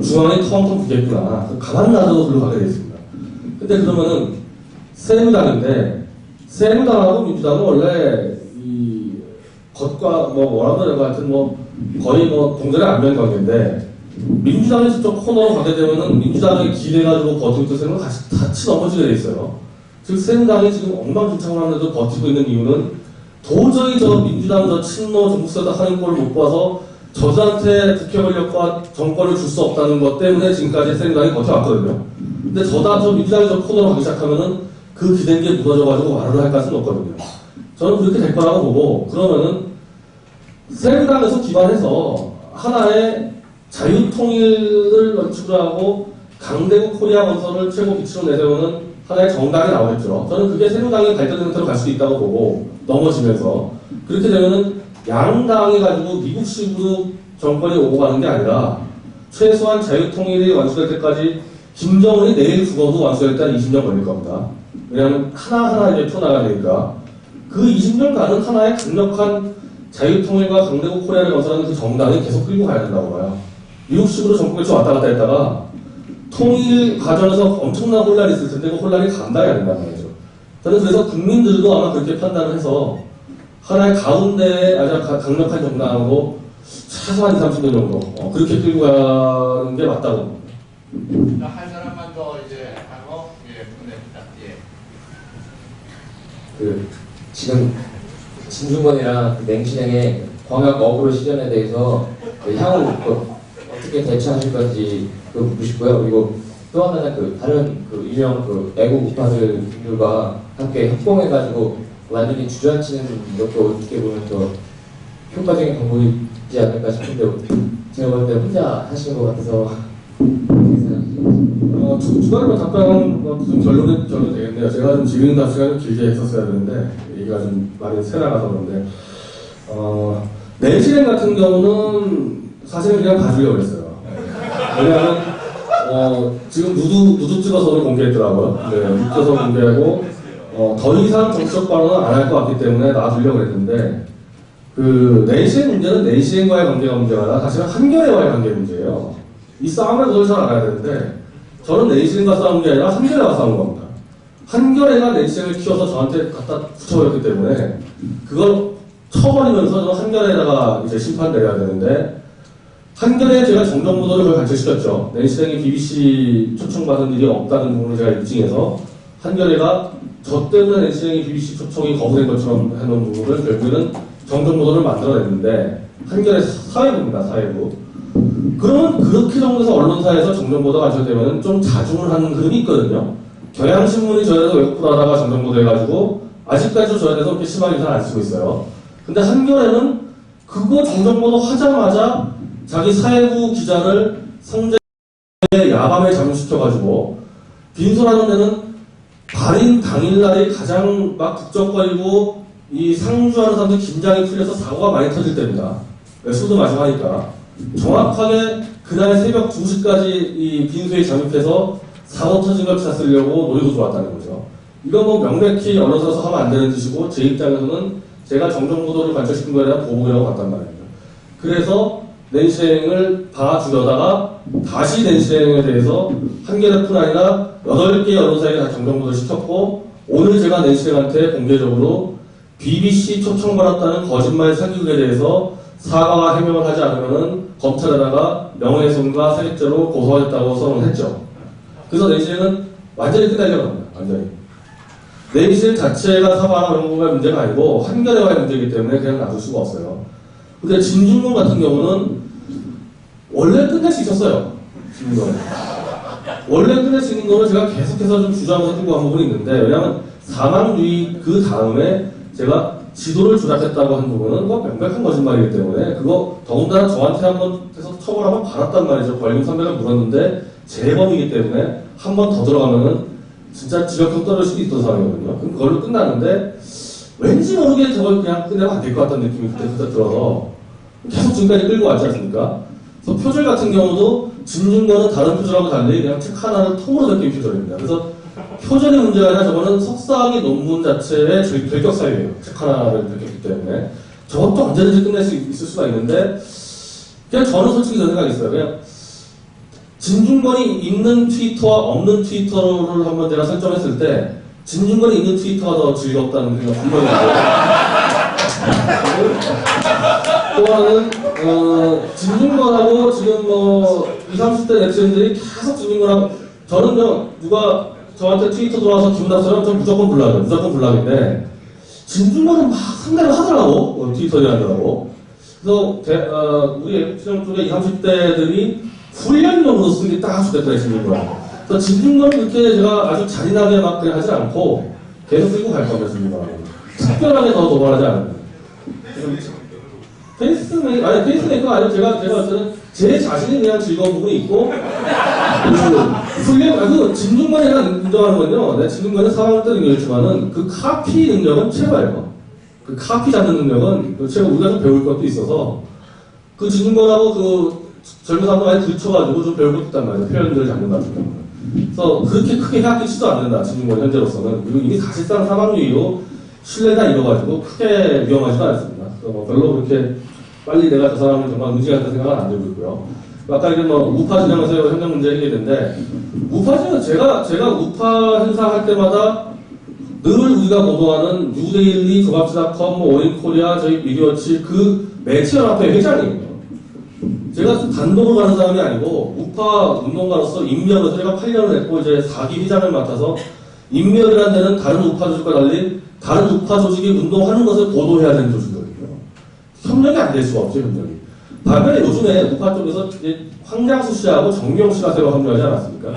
중앙이 텅텅 비겠구나. 가만 놔둬도 글로 가게 돼 있습니다. 근데 그러면은 새누리당인데 새누리당하고 민주당은 원래 이 겉과 뭐라고 해야 하여튼 거의 동전의 안면 관계인데 민주당이 저쪽 코너로 가게 되면은 민주당이 기대가지고 버티고 있던 새누리당은 같이 넘어지게 돼 있어요. 즉 새누리당이 지금 엉망진창하는데도 버티고 있는 이유는 도저히 민주당 친노 정부세다 하는 꼴을 못 봐서 저들한테 국회 권력과 정권을 줄 수 없다는 것 때문에 지금까지 새누리당이 버텨왔거든요. 근데 민주당이 저 코너로 가기 시작하면은 그 기댄 게 무너져가지고 말을 할 가능성은 없거든요. 저는 그렇게 될 거라고 보고, 그러면은 새누리당에서 기반해서 하나의 자유통일을 원칙으로 하고 강대국 코리아 건설을 최고 기치로 내세우는 하나의 정당이 나오겠죠. 저는 그게 새누리당의 발전 형태로 갈 수 있다고 보고, 넘어지면서 그렇게 되면은 양당이 가지고 미국식으로 정권이 오고 가는 게 아니라 최소한 자유통일이 완수될 때까지 김정은이 내일 죽어도 완수될 때 한 20년 걸릴 겁니다. 왜냐하면 하나하나 이제 풀어나가야 되니까 그 20년간은 하나의 강력한 자유통일과 강대국 코리아를 건설하는 그 정당이 계속 끌고 가야 된다고 봐요. 미국식으로 정권이 왔다 갔다 했다가 통일 과정에서 엄청난 혼란이 있을 텐데 그 혼란이 감당해야 된다는 말이죠. 저는 그래서 국민들도 아마 그렇게 판단을 해서 하나의 가운데에 아주 강력한 정당으로 최소한 20, 30년 정도 그렇게 끌고 가는 게 맞다고 봅니다. 한 사람만 더 이제 하고 끝냅니다. 지금 진중권이랑 맹신형의 광역 어그로 시전에 대해서 향후 어떻게 대처하실 건지 묻으시고요. 그리고 또 하나는 다른 유명 애국 우파들과 함께 협동해가지고 완전히 주저앉히는 것도 어떻게 보면 더 효과적인 방법이지 않을까 싶은데 제가 볼 때 혼자 하시는 것 같아서 두 가지만 답변하면 무슨 결론이 되겠네요. 제가 좀 질문 답변을 길게 했었어야 되는데 얘기가 좀 많이 새나가서 그런데 내실행 같은 경우는 사실은 그냥 봐주려고 했어요. 왜냐하면 지금 누드 찍어서 오늘 공개했더라고요. 네, 누드 찍어서 공개하고 더 이상 정치적 발언은 안 할 것 같기 때문에 놔두려고 했는데 그 내실행 문제는 내실행과의 관계가 문제가 아니라 사실은 한겨레와의 관계 문제예요. 이 싸움을 그걸 잘 알아야 되는데 저는 내실행과 싸운 게 아니라 한겨레와 싸운 겁니다. 한겨레가 내실행을 키워서 저한테 갖다 붙여버렸기 때문에 그걸 쳐버리면서 저는 한겨레에다가 이제 심판 내려야 되는데 한겨레에 제가 정정보도를 그걸 관철시켰죠. 내실행이 BBC 초청받은 일이 없다는 부분을 제가 입증해서 한겨레가 저 때문에 내실행이 BBC 초청이 거부된 것처럼 해놓은 부분을 결국에는 정정보도를 만들어냈는데 한겨레 사회부입니다. 사회부. 그러면 그렇게 정도에서 언론사에서 정정보도가 관철되면 좀 자중을 하는 흐름이 있거든요. 경향신문이 저에 대해서 왜곡을 하다가 정정보도 해가지고 아직까지도 저에 대해서 그렇게 심한 인사를 안 쓰고 있어요. 근데 한겨레는 그거 정정보도 하자마자 자기 사회부 기자를 성재의 야밤에 잠수시켜가지고 빈소라는 데는 발인 당일날이 가장 막 북적거리고 이 상주하는 사람들 긴장이 풀려서 사고가 많이 터질 때입니다. 술도 마시고 하니까 정확하게 그날 새벽 2시까지 이 빈소에 잠입해서 사고 터진 걸 찾으려고 노리고 들어왔다는 거죠. 이건 뭐 명백히 언론사로서 하면 안 되는 짓이고 제 입장에서는 제가 정정보도를 관철시킨 거에 대한 보복이라고 봤단 말입니다. 그래서 낸실행을 봐주려다가 다시 낸실행에 대해서 한겨레뿐 아니라 8개 언론사에 다 정정보도를 시켰고 오늘 제가 낸실행한테 공개적으로 BBC 초청받았다는 거짓말 사기극에 대해서 사과와 해명을 하지 않으면 검찰에다가 명예훼손과 사기죄로 고소하겠다고 선언을 했죠. 그래서 낸실행은 완전히 끝나려고 합니다. 완전히. 내실 자체가 사과나 그런 거가 문제가 아니고 한겨레와의 문제이기 때문에 그냥 놔둘 수가 없어요. 근데 진중권 같은 경우는 원래 끝낼 수 있었어요. 진중권. 원래 끝낼 수 있는 거는 제가 계속해서 좀 주장해서 끌고 간 부분이 있는데 왜냐하면 사망유의 그 다음에 제가 지도를 조작했다고 한 부분은 뭐 명백한 거짓말이기 때문에 그거 더군다나 저한테 한번 해서 처벌하면 받았단 말이죠. 벌금 300을 물었는데 재범이기 때문에 한 번 더 들어가면은 진짜 지역형 떨어질 수도 있던 상황이거든요. 그럼 그걸로 끝나는데 왠지 모르게 저걸 그냥 끝내면 안 될 것 같다는 느낌이 그때 들어서 계속 지금까지 끌고 왔지 않습니까? 그래서 표절 같은 경우도 진중권은 다른 표절하고 달리 그냥 책 하나를 통으로 적힌 표절입니다. 그래서 표절의 문제가 아니라 저거는 석사학위 논문 자체의 결격 사유예요. 책 하나를 들켰기 때문에 저것도 언제든지 끝낼 수 있을 수가 있는데 그냥 저는 솔직히 그런 생각이 있어요. 그냥 진중권이 있는 트위터와 없는 트위터를 한번 제가 설정했을 때 진중권이 있는 트위터가 더 즐겁다는 생각 분명히 들고요. 또 하나는 진중권하고 지금 뭐 20, 30대 넥슨들이 계속 진중권하고 저는요 누가 저한테 트위터 들어와서 기분 나쁘면 전 무조건 불러요. 무조건 불락인데 진중권은 막 상대를 하더라고 트위터에 하더라고. 그래서 우리 시정 쪽에 20, 30대들이 훈련용으로 쓴 게 딱 좋겠다 진중권. 그래서 진중권은 그렇게 제가 아주 잔인하게 막 그냥 하지 않고 계속 끌고 갈 겁니다. 진중권. 특별하게 더 도발하지 않아요. 페이스메이커 아니고 제가 봤을 때는 제 자신이 그냥 즐거운 부분이 있고 그 진중권이 제가 인정하는 건요. 내 진중권은 사망을 때 능력이지만은 그 카피 능력은 최고예요. 그 카피 잡는 능력은 제가 우리가 좀 배울 것도 있어서 그 진중권하고 그 젊은 사람들 많이 들쳐가지고 좀 배울 것도 있단 말이에요. 표현들을 잡는 같은 경우는. 그래서 그렇게 크게 생각하지도 않는다. 진중권 현재로서는. 그리고 이미 사실상 사망유의로 신뢰가 이뤄가지고 크게 위험하지도 않습니다. 그래서 뭐 별로 그렇게 빨리 내가 저 사람을 정말 응징한다는 생각은 안 들고 있고요. 아까 이제 뭐 우파 진영에서 현장 문제 얘기했는데 우파는 제가 우파 행사할 때마다 늘 우리가 보도하는 뉴데일리, 조합지닷컴, 뭐 오인코리아, 저희 미디어워치 그 매체연합회 회장이에요. 제가 단독으로 가는 사람이 아니고 우파 운동가로서 임명을 제가 8년을 했고 이제 4기 회장을 맡아서 임명이라는 데는 다른 우파 조직과 달리 다른 우파 조직이 운동하는 것을 보도해야 되는 조직이거든요. 협력이 안 될 수가 없죠, 협력이. 반면에 요즘에 우파 쪽에서 황장수 씨하고 정경 씨가 새로 합류하지 않았습니까?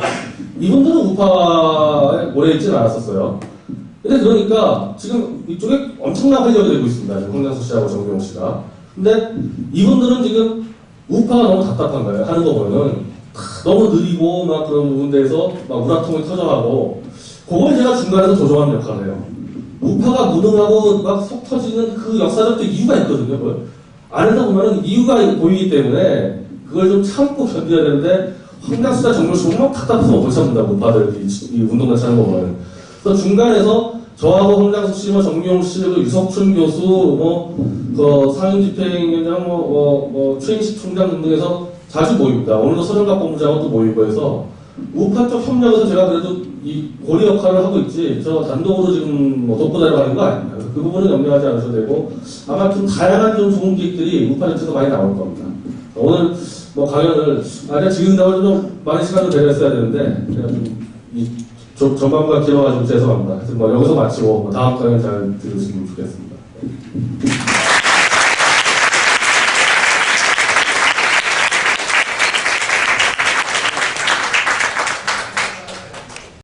이분들은 우파에 오래 있지는 않았었어요. 근데 그러니까 지금 이쪽에 엄청난 활력이 되고 있습니다. 지금 황장수 씨하고 정경 씨가. 근데 이분들은 지금 우파가 너무 답답한 거예요. 하는 거 보면은 너무 느리고 막 그런 부분들에서 막 우라통이 터져가고 그걸 제가 중간에서 조정하는 역할을 해요. 우파가 무능하고 막 속 터지는 그 역사적인 이유가 있거든요. 그걸. 안에서 보면은 이유가 보이기 때문에 그걸 좀 참고 견뎌야 되는데 황당수다 정글수가 막 답답해서 못 참는다고 우파들 이 운동단 하는 거 보면. 그래서 중간에서 저하고 황당수 씨, 뭐 정용 씨, 그 유석춘 교수, 그 상임집행위원장, 최인식 총장 등등에서 자주 모입니다. 오늘도 서령갑 본부장하고 또 모이고 해서 우파 쪽 협력에서 제가 그래도 이 고리 역할을 하고 있지 저 단독으로 지금 뭐 독보다로 가는 거 아닙니다. 그 부분은 염려하지 않으셔도 되고 아마 좀 다양한 좀 좋은 기획들이 우파 전체에서 많이 나올 겁니다. 오늘 뭐 강연을 아니야 지금다고 좀 많은 시간을 배려했어야 되는데 제가 좀 전반부가 길어가지고 죄송합니다. 하여튼 뭐 여기서 마치고 다음 강연 잘 들으시면 좋겠습니다.